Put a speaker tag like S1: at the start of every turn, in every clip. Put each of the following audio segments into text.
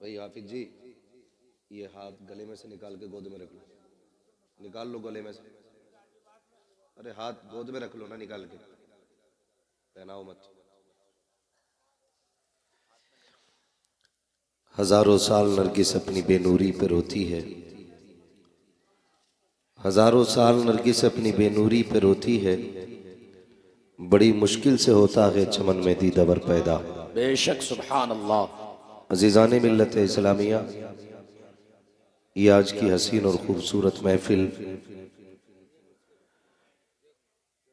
S1: भाई हाफिज जी, ये हाथ गले में से निकाल के गोद में रख लो। निकाल लो गले में से। अरे हाथ गोद में रख लो ना, निकाल के पहनाओ मत। हजारों साल नरगिस अपनी बेनूरी पे रोती है। हजारों साल नरगिस अपनी बेनूरी पे रोती है। बड़ी मुश्किल से होता है चमन में दीदावर पैदा।
S2: बेशक सुभान अल्लाह।
S1: अजीज़ान मिल्लत इस्लामिया, ये आज की हसीन और खूबसूरत महफिल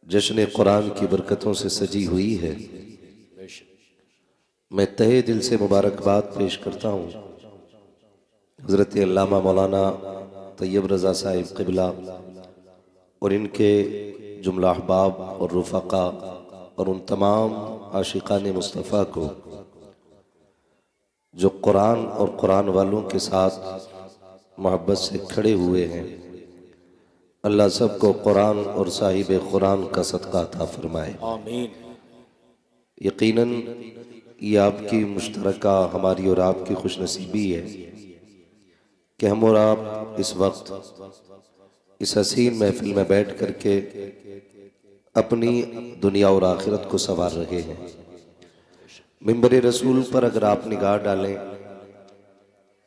S1: जश्न कुरान की बरकतों से सजी हुई है। मैं तहे दिल से मुबारकबाद पेश करता हूँ हज़रत अल्लामा मौलाना तैयब रज़ा साहिब क़िबला और इनके जुमला अहबाब और रुफ़क़ा और उन तमाम आशिक़ान मुस्तफ़ा को जो कुरान और कुरान वालों के साथ मोहब्बत से खड़े हुए हैं। अल्लाह सबको कुरान और साहिब कुरान का सदका अता फरमाए,
S2: आमीन।
S1: यकीनन ये आपकी मुश्तरका हमारी और आपकी खुशनसीबी है कि हम और आप इस वक्त इस हसीन महफिल में बैठ करके अपनी दुनिया और आखिरत को संवार रहे हैं। मिंबर रसूल पर अगर आप निगाह डालें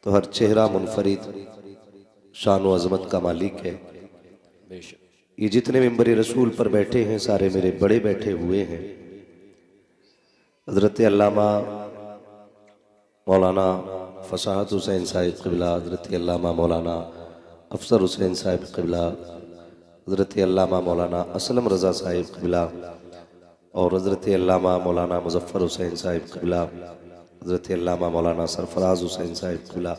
S1: तो हर चेहरा मुनफरिद शान व अज़मत का मालिक है। ये जितने मिंबर रसूल पर बैठे हैं सारे मेरे बड़े बैठे हुए हैं। हज़रत अल्लामा मौलाना फसाहत हुसैन साहिब क़िबला, हज़रत अल्लामा मौलाना अफसर हुसैन साहिब क़िबला, हज़रत अल्लामा मौलाना असलम रज़ा साहिब क़िबला और हज़रत अल्लामा मौलाना मुज़फ़्फ़र हुसैन साहिब क़िबला, हज़रत अल्लामा मौलाना सरफराज हुसैन साहिब क़िबला,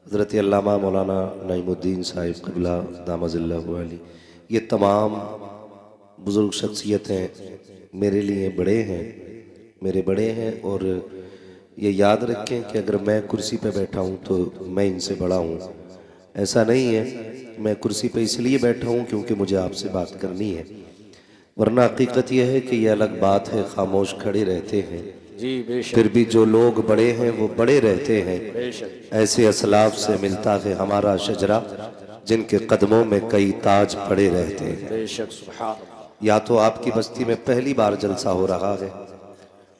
S1: हज़रत अल्लामा मौलाना नईमुद्दीन साहिब क़िबला दामज़िल्लहु अली, ये तमाम बुज़ुर्ग शख्सियतें मेरे लिए बड़े हैं, मेरे बड़े हैं। और ये याद रखें कि अगर मैं कुर्सी पे बैठा हूँ तो मैं इनसे बड़ा हूँ, ऐसा नहीं है। मैं कुर्सी पे इसलिए बैठा हूँ क्योंकि मुझे आपसे बात करनी है, वरना हकीकत यह है कि यह अलग बात है, खामोश खड़े रहते हैं।
S2: जी बेशक।
S1: फिर भी जो लोग बड़े हैं वो बड़े रहते हैं।
S2: बेशक।
S1: ऐसे असलाफ से मिलता है हमारा शजरा, जिनके कदमों में कई ताज पड़े रहते हैं।
S2: बेशक सुभान अल्लाह।
S1: या तो आपकी बस्ती में पहली बार जलसा हो रहा है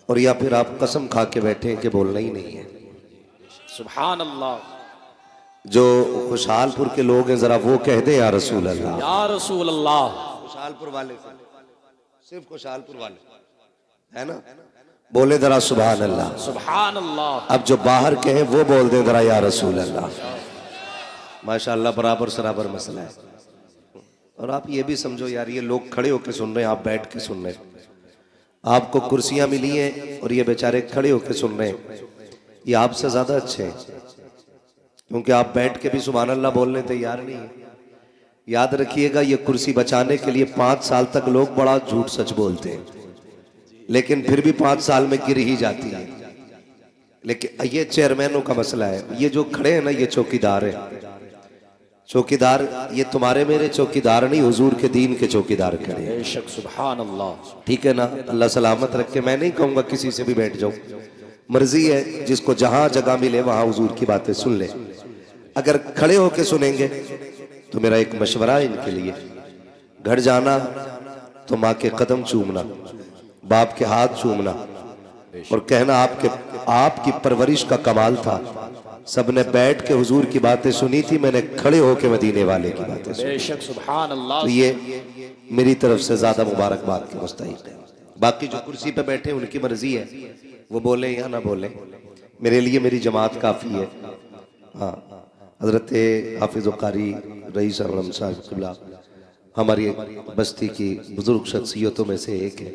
S1: और या फिर आप कसम खा के बैठे हैं कि बोलना ही नहीं है।
S2: सुभान अल्लाह।
S1: जो खुशहालपुर के लोग हैं जरा वो कह दें या रसूल अल्लाह।
S2: या रसूल अल्लाह।
S1: खुशहालपुर वाले, सिर्फ खुशहालपुर वाले है ना, बोले जरा सुभान अल्लाह।
S2: सुभान अल्लाह।
S1: अब जो बाहर के हैं वो बोल दें जरा या रसूल अल्लाह। माशाअल्लाह, बराबर सराबर मसला है। और आप ये भी समझो यार, ये लोग खड़े होकर सुन रहे हैं, आप बैठ के सुन रहे हैं। आपको कुर्सियां मिली हैं और ये बेचारे खड़े होकर सुन रहे हैं। ये आपसे ज्यादा अच्छे हैं, क्योंकि आप बैठ के भी सुभान अल्लाह बोलने तैयार नहीं है। याद रखिएगा, ये कुर्सी बचाने के लिए 5 साल तक लोग बड़ा झूठ सच बोलते हैं, लेकिन फिर भी 5 साल में गिर ही जाती है। लेकिन ये चेयरमैनों का मसला है। ये जो खड़े हैं ना, ये चौकीदार है। चौकीदार ये तुम्हारे मेरे चौकीदार नहीं, हुजूर के दीन के चौकीदार खड़े हैं।
S2: बेशक सुभान अल्लाह।
S1: ठीक है ना, अल्लाह सलामत रखे। मैं नहीं कहूंगा किसी से भी बैठ जाओ, मर्जी है, जिसको जहां जगह मिले वहां हुजूर की बातें सुन ले। अगर खड़े होके सुनेंगे तो मेरा एक मशवरा है इनके लिए, घर जाना तो माँ के कदम चूमना, बाप के हाथ चूमना और कहना आपकी परवरिश का कमाल था। सबने बैठ के हुजूर की बातें सुनी थी, मैंने खड़े होके मदीने वाले की बातें सुनी।
S2: बेशक सुभान अल्लाह।
S1: तो ये मेरी तरफ से ज्यादा मुबारकबाद के मुस्तहिक है। बाकी जो कुर्सी पे बैठे उनकी मर्जी है, वो बोले या ना बोले, मेरे लिए मेरी जमात काफी है। हाँ, हजरत हाफिज कारी रईस आलम साहब क़िबला हमारी बस्ती की बुजुर्ग शख्सियतों में से एक है।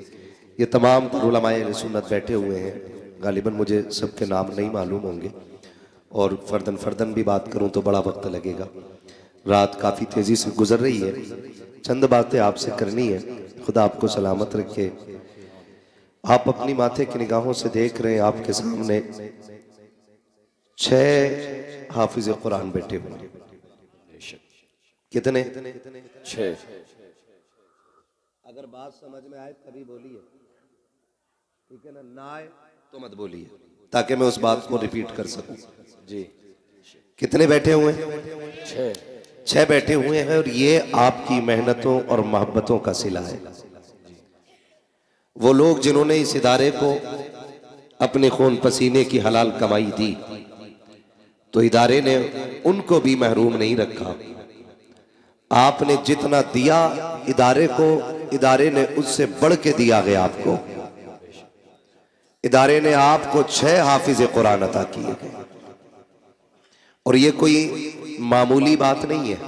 S1: ये तमाम उलमाए सुन्नत बैठे हुए हैं। गालिबन मुझे सबके नाम नहीं मालूम होंगे और फर्दन फर्दन भी बात करूं तो बड़ा वक्त लगेगा। रात काफ़ी तेज़ी से गुजर रही है, चंद बातें आपसे करनी है। खुदा आपको सलामत रखे। आप अपनी माथे की निगाहों से देख रहे हैं, आपके सामने 6 हाफिज कुरान बैठे हुए हैं। कितने?
S2: 6।
S1: अगर बात समझ में आए तभी बोलिए, ठीक है ना, ना आए तो मत बोलिए। ताकि मैं उस बात को रिपीट कर सकूं।
S2: जी।
S1: कितने बैठे हुए हैं?
S2: 6।
S1: 6 बैठे हुए हैं, और ये आपकी मेहनतों और मोहब्बतों का सिला है। वो लोग जिन्होंने इस इदारे को अपने खून पसीने की हलाल कमाई दी, तो इदारे ने उनको भी महरूम नहीं रखा। आपने जितना दिया इदारे को, इदारे ने उससे बढ़ के दिया गया आपको। इदारे ने आपको 6 हाफिज कुरान अता किए गए, और ये कोई मामूली बात नहीं है।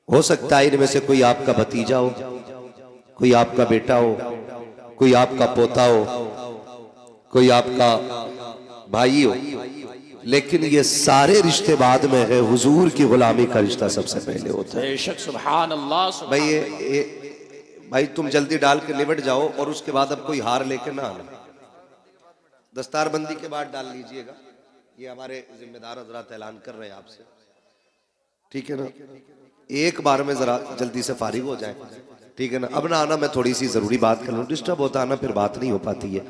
S1: हो सकता है इनमें से कोई आपका भतीजा हो, कोई आपका बेटा हो, कोई आपका पोता हो, कोई आपका भाई हो, लेकिन ये सारे रिश्ते बाद में है। हुजूर की गुलामी का रिश्ता सबसे पहले होता है।
S2: बेशक, सुभान अल्लाह।
S1: भाई तुम जल्दी डाल के निबट जाओ, और उसके बाद अब कोई हार लेके ना आना। दस्तारबंदी के बाद डाल लीजिएगा। ये हमारे जिम्मेदार हजरात ऐलान कर रहे हैं आपसे, ठीक है ना? एक बार में जरा जल्दी से फारिग हो जाए, ठीक है ना? अब ना आना, मैं थोड़ी सी जरूरी बात कर लूँ। डिस्टर्ब होता है ना, फिर बात नहीं हो पाती है।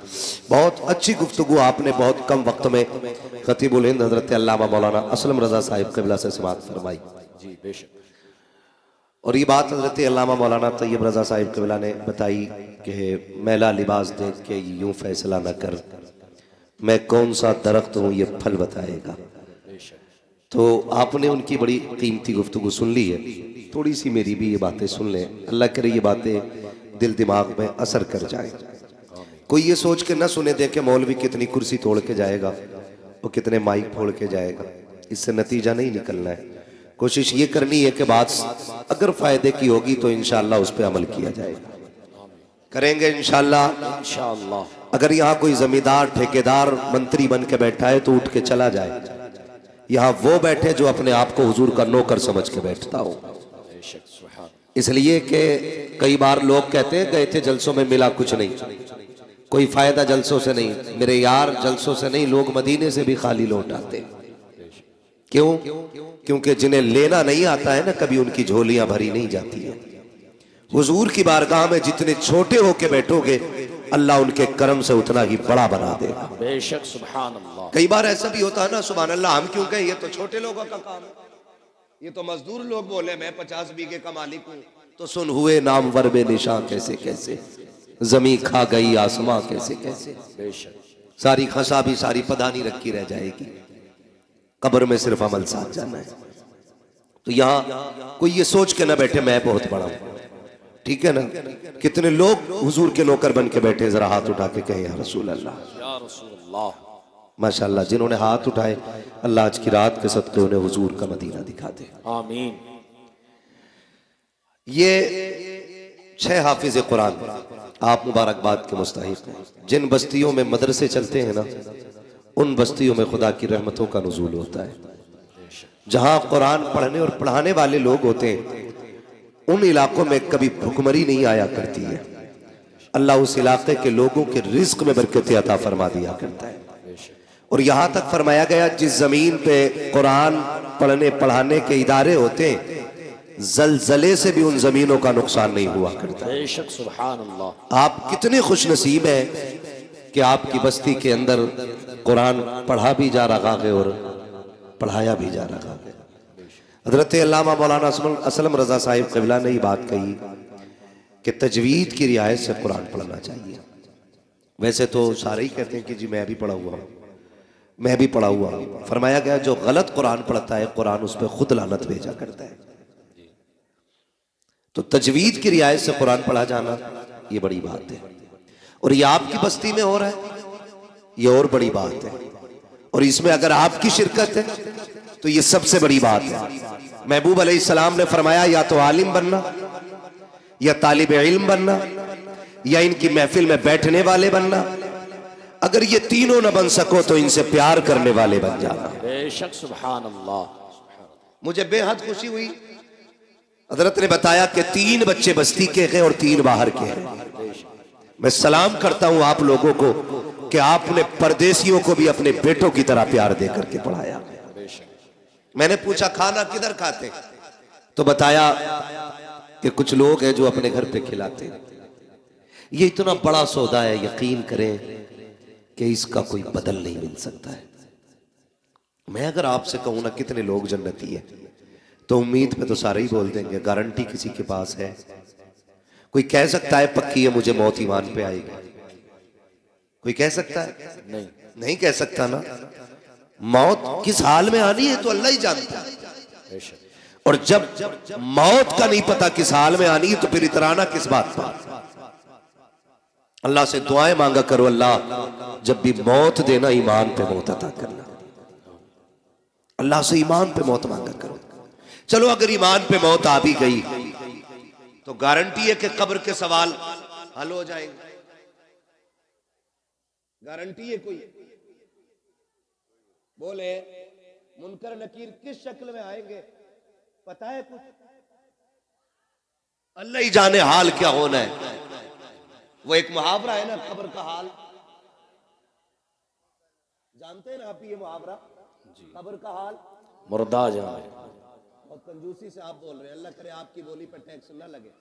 S1: बहुत अच्छी गुफ्तगू आपने बहुत कम वक्त में खतीबुल हिंद हजरत अल्लामा मौलाना असलम रजा साहिब क़िबला से समाअत फरमाई।
S2: जी बेशक।
S1: और ये बात हजरत अल्लामा मौलाना तैयब रजा साहिब क़िबला ने बताई कि मैला लिबास देख के यूं फैसला न कर, मैं कौन सा दरख्त हूँ ये फल बताएगा। तो आपने उनकी बड़ी कीमती गुफ्तगू सुन ली है, थोड़ी सी मेरी भी ये बातें सुन लें। अल्लाह करे ये बातें दिल दिमाग में असर कर जाए। कोई ये सोच के ना सुने दे के मौलवी कितनी कुर्सी तोड़ के जाएगा और कितने माइक फोड़ के जाएगा, इससे नतीजा नहीं निकलना है। कोशिश ये करनी है कि बात अगर फायदे की होगी तो इंशाअल्लाह उस पर अमल किया जाएगा, करेंगे इंशाअल्लाह। अगर यहाँ कोई जमींदार ठेकेदार मंत्री बन के बैठा है तो उठ के चला जाए। यहाँ वो बैठे जो अपने आप को हुजूर का नौकर समझ के बैठता हो। इसलिए कि कई बार लोग कहते हैं गए थे जलसों में मिला कुछ नहीं, कोई फायदा जलसों से नहीं। मेरे यार जलसों से नहीं, लोग मदीने से भी खाली लौट आते। क्यों? क्योंकि जिन्हें लेना नहीं आता है ना, कभी उनकी झोलियां भरी नहीं जाती है। हुजूर की बारगाह में जितने छोटे होके बैठोगे अल्लाह उनके करम से उतना ही बड़ा बना देगा।
S2: बेशक, सुभान अल्लाह।
S1: कई बार ऐसा भी होता है ना, सुभान अल्लाह, हम क्यों कहें ये तो छोटे लोगों का काम है, ये तो मजदूर लोग बोले मैं 50 बीघे का मालिक हूँ। तो सुन हुए नामवर बेनिशान कैसे कैसे, जमी खा गई आसमां कैसे कैसे।
S2: बेशक।
S1: सारी खसा भी सारी पदानी रखी रह जाएगी, कब्र में सिर्फ अमल साथ जाना है। तो यहाँ कोई ये सोच के ना बैठे मैं बहुत बड़ा हूँ, ठीक है ना? कितने लोग हुजूर के नौकर बन के बैठे, जरा हाथ उठा के कहें या रसूल अल्लाह,
S2: या रसूल अल्लाह।
S1: माशाअल्लाह, जिन्होंने हाथ उठाए अल्लाह आज की रात के सदके उन्हें हुजूर का मदीना दिखा दे,
S2: आमीन।
S1: ये 6 हाफिज कुरान आप मुबारकबाद के मुस्तहिक हैं। जिन बस्तियों में मदरसे चलते हैं ना, उन बस्तियों में खुदा की रहमतों का नुज़ूल होता है। जहां कुरान पढ़ने और पढ़ाने वाले लोग होते हैं, उन इलाकों में कभी भुखमरी नहीं आया करती है। अल्लाह उस इलाके के लोगों के रिज्क में बरकत अता फरमा दिया करता है। और यहां तक फरमाया गया, जिस जमीन पे कुरान पढ़ने पढ़ाने के इदारे होते, जलजले से भी उन जमीनों का नुकसान नहीं हुआ करता।
S2: बेशक, सुभान अल्लाह। आप
S1: कितने खुश नसीब हैं कि आपकी बस्ती के अंदर कुरान पढ़ा भी जा रहा है और पढ़ाया भी जा रहा है। हजरत अल्लामा मौलाना असलम रजा साहिब क़िबला ने ये बात कही कि तजवीद की रियायत से कुरान पढ़ना चाहिए। वैसे तो सारे ही कहते हैं कि जी मैं भी पढ़ा हुआ हूँ, मैं भी पढ़ा हुआ हूँ। फरमाया गया जो गलत कुरान पढ़ता है कुरान उस पर खुद लानत भेजा करता है। तो तजवीद की रियायत से कुरान पढ़ा जाना ये बड़ी बात है, और ये आपकी बस्ती में हो रहा है, ये और बड़ी बात है। और इसमें अगर आपकी शिरकत है तो ये सबसे बड़ी बात है। महबूब अलैहिस्सलाम ने फरमाया या तो आलिम बनना, या तालिब इल्म बनना, या इनकी महफिल में बैठने वाले बनना। अगर ये तीनों न बन सको तो इनसे प्यार करने वाले बन जाना।
S2: बेशक, सुभान अल्लाह।
S1: मुझे बेहद खुशी हुई, हजरत ने बताया कि 3 बच्चे बस्ती के हैं और 3 बाहर के हैं। मैं सलाम करता हूं आप लोगों को कि आपने परदेसियों को भी अपने बेटों की तरह प्यार दे करके पढ़ाया। मैंने पूछा खाना किधर खाते, तो बताया कि कुछ लोग हैं जो अपने घर पे खिलाते हैं। ये इतना बड़ा सौदा है, यकीन करें कि इसका कोई बदल नहीं मिल सकता है। मैं अगर आपसे कहूँ ना कितने लोग जन्नती है, तो उम्मीद पे तो सारे ही बोल देंगे, गारंटी किसी के पास है? कोई कह सकता है पक्की है मुझे मौत ईमान पे आएगी? कोई कह सकता है?
S2: नहीं।
S1: नहीं कह सकता ना। मौत किस हाल में आनी है तो अल्लाह ही जानता है।
S2: बेशक।
S1: और जब मौत का नहीं पता किस हाल में आनी है तो फिर इतराना किस बात पर? अल्लाह से दुआएं मांगा करो, अल्लाह जब भी मौत देना ईमान पे मौत अता करना। अल्लाह से ईमान पे मौत मांगा करो। चलो अगर ईमान पे मौत आ भी गई तो गारंटी है कि कब्र के सवाल हल हो जाएंगे? गारंटी है कोई? बोले मुनकर नकीर किस शक्ल में आएंगे, पता है कुछ? अल्लाह ही जाने हाल क्या होना है। वो एक मुहावरा है ना, कब्र का हाल, जानते हैं ना आप ये मुहावरा? कब्र का हाल
S2: मुर्दा जाने।
S1: और कंजूसी से आप बोल रहे हैं, अल्लाह करे आपकी बोली पर टैक्स ना लगे।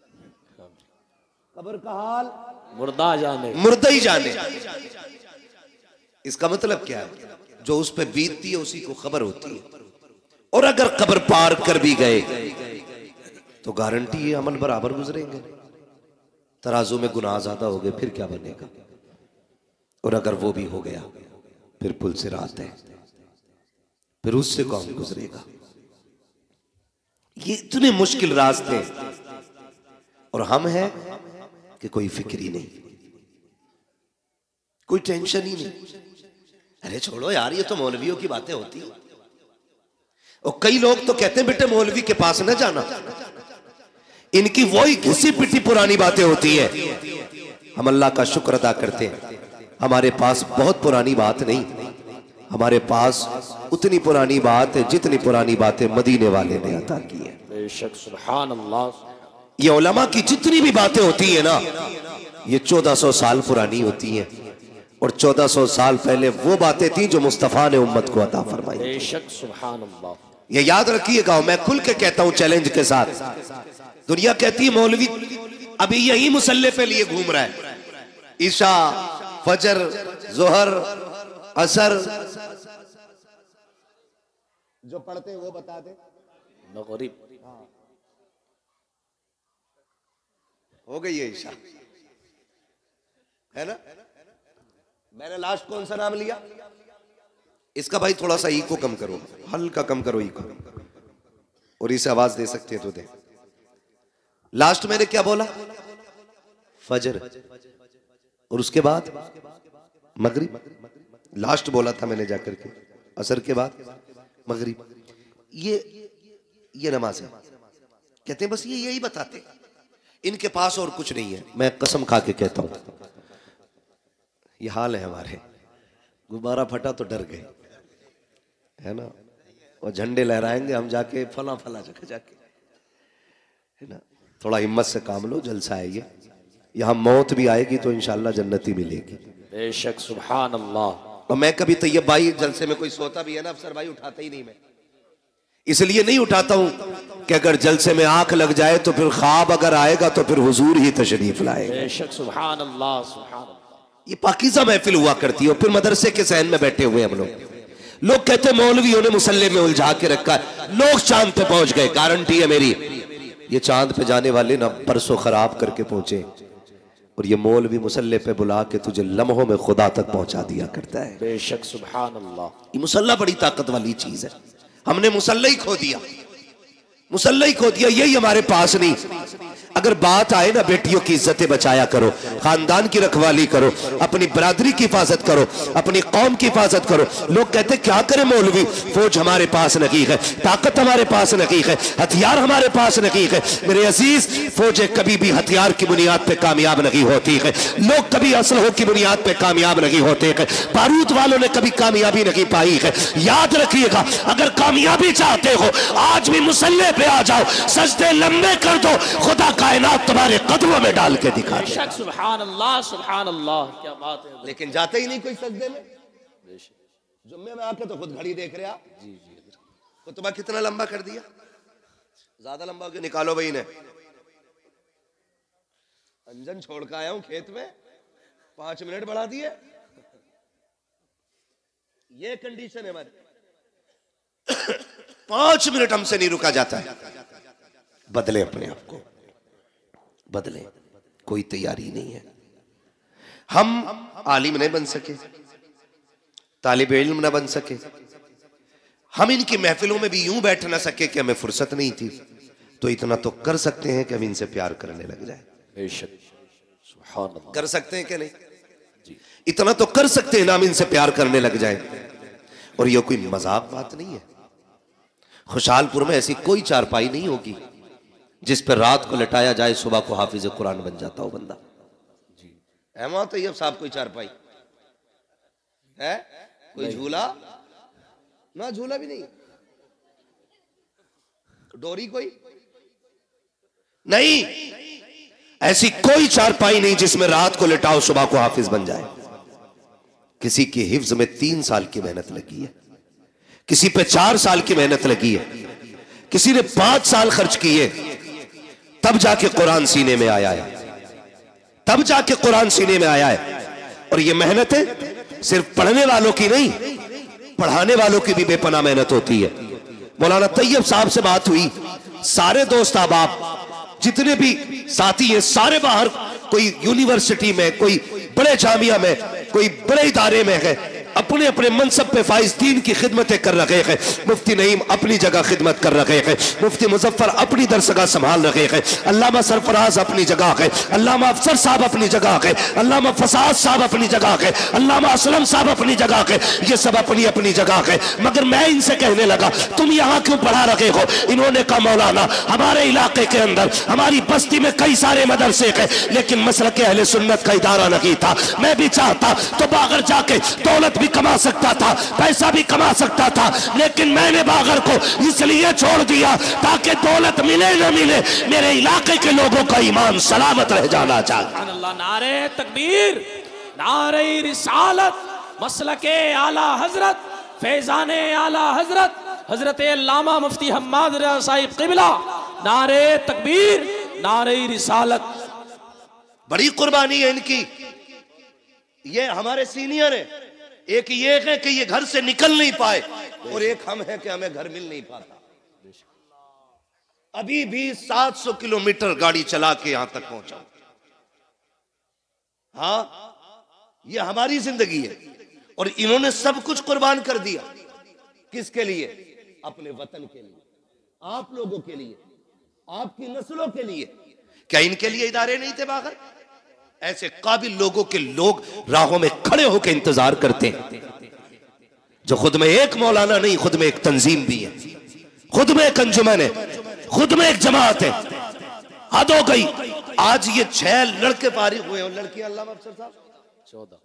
S1: कब्र का हाल
S2: मुर्दा जाने,
S1: मुर्दा ही जाने। इसका मतलब क्या है? जो उस पर बीतती है उसी को खबर होती है। और अगर कब्र पार कर भी गए तो गारंटी है अमल बराबर गुजरेंगे। तराजू में गुनाह ज्यादा हो गए फिर क्या बनेगा? और अगर वो भी हो गया फिर पुल से रात है, फिर उससे कौन गुजरेगा? ये इतने मुश्किल रास्ते और हम हैं कि कोई फिक्र ही नहीं, कोई टेंशन ही नहीं। अरे छोड़ो यार, ये तो मौलवियों की बातें होती है। और कई लोग तो कहते हैं बेटे मौलवी के पास न जाना, इनकी वही घिसी पिटी पुरानी बातें होती है। हम अल्लाह का शुक्र अदा करते हैं, हमारे पास बहुत पुरानी बात नहीं, हमारे पास उतनी पुरानी बात है जितनी पुरानी बातें मदीने वाले ने अता की है।
S2: बेशक। सुभान अल्लाह।
S1: ये उलमा की जितनी भी बातें होती है ना, ये 1400 साल पुरानी होती हैं। और 1400 साल पहले वो बातें थी जो मुस्तफा ने उम्मत को अता फरमाई।
S2: बेशक। सुभान अल्लाह।
S1: ये याद रखिएगा, मैं खुल के कहता हूं चैलेंज के साथ। दुनिया कहती है मौलवी अभी यही मुसल्ले पे लिए घूम रहा है, ईशा फजर जोहर असर जो पढ़ते हैं वो बता दे।
S2: मगरिब
S1: हो गई है ईशा, है ना? मैंने लास्ट कौन सा नाम लिया? इसका भाई थोड़ा सा इको कम करो, हल्का कम करो इको, और इसे आवाज दे सकते हैं तो दे। लास्ट मैंने क्या बोला? फजर, और उसके बाद मगरिब। लास्ट बोला था मैंने जाकर के, असर के बाद मगरिब। ये नमाज है। कहते हैं बस ये यही बताते, इनके पास और कुछ नहीं है। मैं कसम खा के कहता हूं ये हाल है हमारे। गुब्बारा फटा तो डर गए, है ना? और झंडे लहराएंगे हम जाके फला फला जगह जाके, है ना? थोड़ा हिम्मत से काम लो, जलसा है ये। यहाँ मौत भी आएगी तो इंशाल्लाह जन्नती मिलेगी।
S2: बेशक। सुभान अल्लाह।
S1: और मैं कभी तैयब भाई जलसे में कोई सोता भी है ना अफसर भाई, उठाता ही नहीं। मैं इसलिए नहीं उठाता हूं कि अगर जलसे में आंख लग जाए तो फिर ख्वाब अगर आएगा तो फिर हुजूर ही तशरीफ लाएगा।
S2: बेशक। सुभान अल्लाह। सुभान अल्लाह।
S1: ये पाकीज़ा महफिल हुआ करती है। और फिर मदरसे के सहन में बैठे हुए हम लोग कहते मौलवियों ने मुसल्ले में उलझा के रखा है। लोग चांद पे पहुंच गए, गारंटी है मेरी, ये चांद पे जाने वाले ना परसों खराब करके पहुंचे। और ये मौलवी मुसल्ले पे बुला के तुझे लम्हों में खुदा तक पहुंचा दिया करता है।
S2: बेशक। सुभान अल्लाह।
S1: ये मुसल्ला बड़ी ताकत वाली चीज है। हमने मुसल्ला ही खो दिया, मुसल्ला ही खो दिया। यही हमारे पास नहीं। अगर बात आए ना, बेटियों की इज्जतें बचाया करो, खानदान की रखवाली करो, अपनी बरादरी की हिफाजत करो, अपनी कौम की हिफाजत करो। लोग कहते क्या करें मौलवी, फौज हमारे पास नहीं है, ताकत हमारे पास नहीं है, हथियार हमारे पास नहीं है। मेरे अजीज, फौजें कभी भी हथियार की बुनियाद पे कामयाब नहीं होती है। लोग कभी असलहों की बुनियाद पे कामयाब नहीं होते हैं। बारूद वालों ने कभी कामयाबी नहीं पाई है। याद रखिएगा, अगर कामयाबी चाहते हो आज भी मुसल्ले पे आ जाओ, सजदे लंबे कर दो, खुदा कायनात तुम्हारे कदमों में डाल के दिखा दे।
S2: सुभान अल्लाह। सुभान अल्लाह। क्या बात है।
S1: लेकिन जाते ही नहीं कोई सजदे में। जुम्मे में आके तो खुद घड़ी देख रहे आप। जी जी। खुतबा कितना लंबा कर दिया? ज्यादा लंबा हो गया, निकालो भाई ने। अंजन छोड़ के आया हूं खेत में, 5 मिनट बढ़ा दिए। ये कंडीशन है हमारी। 5 मिनट हमसे नहीं रुका जाता है। बदले अपने आप को, बदले, कोई तैयारी नहीं है। हम आलिम नहीं बन सके, तालिब इल्म न बन सके, हम इनकी महफिलों में भी यूं बैठ ना सके कि हमें फुर्सत नहीं थी, तो इतना तो कर सकते हैं कि हम इनसे प्यार करने लग जाए।
S2: बेशक, सुभान अल्लाह।
S1: कर सकते हैं कि नहीं? इतना तो कर सकते हैं ना, हम इनसे प्यार करने लग जाए। और ये कोई मजाक बात नहीं है। खुशहालपुर में ऐसी कोई चारपाई नहीं होगी जिस पर रात को लटाया जाए, सुबह को हाफिज कुरान बन जाता हो बंदा। अहमद तैयब साहब कोई चारपाई है? कोई झूला ना, झूला भी नहीं, डोरी कोई नहीं, ऐसी कोई चारपाई नहीं जिसमें रात को लिटाओ सुबह को हाफिज बन जाए। किसी की हिफ्ज में 3 साल की मेहनत लगी है, किसी पे 4 साल की मेहनत लगी है, किसी ने 5 साल खर्च किए, तब जाके कुरान सीने में आया है, तब जाके कुरान सीने में आया है। और ये मेहनत है सिर्फ पढ़ने वालों की नहीं, पढ़ाने वालों की भी बेपनाह मेहनत होती है। मौलाना तैयब साहब से बात हुई, सारे दोस्त अहबाब जितने भी साथी हैं सारे बाहर, कोई यूनिवर्सिटी में, कोई बड़े जामिया में, कोई बड़े इदारे में है, अपने अपने मनसब पे फाइज दीन की खिदमतें कर रहे हैं। मुफ्ती नईम अपनी जगह खिदमत कर रहे हैं, मुफ्ती मुजफ्फर अपनी दरसगाह संभाल रहे हैं, अल्लामा सरफराज अपनी जगह है, अल्लामा अफसर साहब अपनी जगह है, अल्लामा फसाद साहब अपनी जगह है, अल्लामा असलम साहब अपनी जगह है, ये सब अपनी अपनी जगह है। मगर मैं इनसे कहने लगा, तुम यहाँ क्यों पढ़ा रहे हो? इन्होंने कहा, मौलाना हमारे इलाके के अंदर हमारी बस्ती में कई सारे मदरसे हैं, लेकिन मसलक अहले सुन्नत का इदारा नहीं था। मैं भी चाहता तो बागर जाके दौलत भी कमा सकता था, पैसा भी कमा सकता था, लेकिन मैंने बागर को इसलिए छोड़ दिया ताकि दौलत मिले न मिले, मेरे इलाके के लोगों का ईमान सलामत रह जाना चाहिए।
S2: नारे तकबीर, नारे रिसालत, मसलके आला हजरत, फैजाने आला हजरत, हजरत अल्लामा मुफ्ती हम्माद रज़ा साहिब क़िबला, नारे तकबीर, नारे रिसालत।
S1: बड़ी कुर्बानी है इनकी। ये हमारे सीनियर है, एक ये है कि ये घर से निकल नहीं पाए, और एक हम है कि हमें घर मिल नहीं पाता। अभी भी 700 किलोमीटर गाड़ी चला के यहां तक पहुंचा। हाँ, ये हमारी जिंदगी है, और इन्होंने सब कुछ कुर्बान कर दिया। किसके लिए? अपने वतन के लिए, आप लोगों के लिए, आपकी नस्लों के लिए। क्या इनके लिए इदारे नहीं थे बाहर? ऐसे काबिल लोगों के लोग राहों में खड़े होकर इंतजार करते हैं, जो खुद में एक मौलाना नहीं, खुद में एक तंजीम भी है, खुद में एक अंजुमन है, खुद में एक जमात है। हद हो गई। आज ये 6 लड़के फारिग हुए, और लड़की अल्लामा अफसर साहब 14,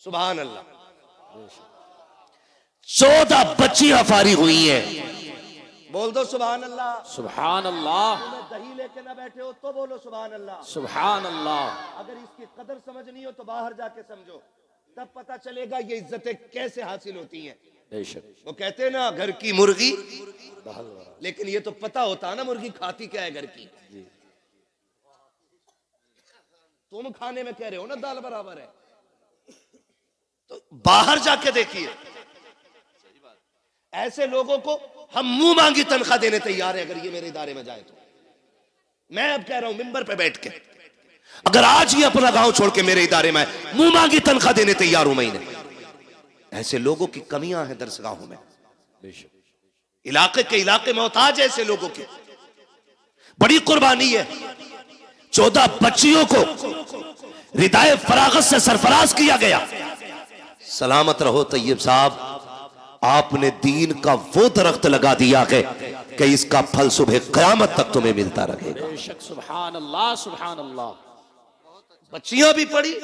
S1: सुभान अल्लाह, 14 बच्चियां फारिग हुई हैं। बोल दो सुभान अल्लाह।
S2: सुभान अल्लाह।
S1: दही लेके ना बैठे हो तो बोलो सुभान अल्लाह।
S2: सुभान अल्लाह।
S1: अगर इसकी कदर समझनी हो तो बाहर जाके समझो, तब पता चलेगा ये इज्जतें कैसे हासिल होती हैं। वो कहते हैं ना, घर की मुर्गी, लेकिन ये तो पता होता है ना मुर्गी खाती क्या है घर की। तुम खाने में कह रहे हो ना दाल बराबर है, तो बाहर जाके देखिए। ऐसे लोगों को हम मुंह मांगी तनख्वाह देने तैयार है, अगर ये मेरे इदारे में जाए तो। मैं अब कह रहा हूं मिंबर पे बैठ के, अगर आज ये अपना गांव छोड़ के मेरे इदारे में आए, मुंह मांगी तनख्वाह देने तैयार हूं महीने। ऐसे लोगों की कमियां हैं दरसगाहों में, इलाके के इलाके मोहताज ऐसे लोगों के। बड़ी कुर्बानी है। 14 बच्चियों को रिदाए फरागत से सरफराज किया गया। सलामत रहो तैयब साहब, आपने दीन का वो दरख्त लगा दिया है कि इसका फल सुबह क़यामत तक तुम्हें मिलता रहेगा।
S2: बेशक, सुभान अल्लाह, सुभान अल्लाह।
S1: बच्चियां भी पढ़ी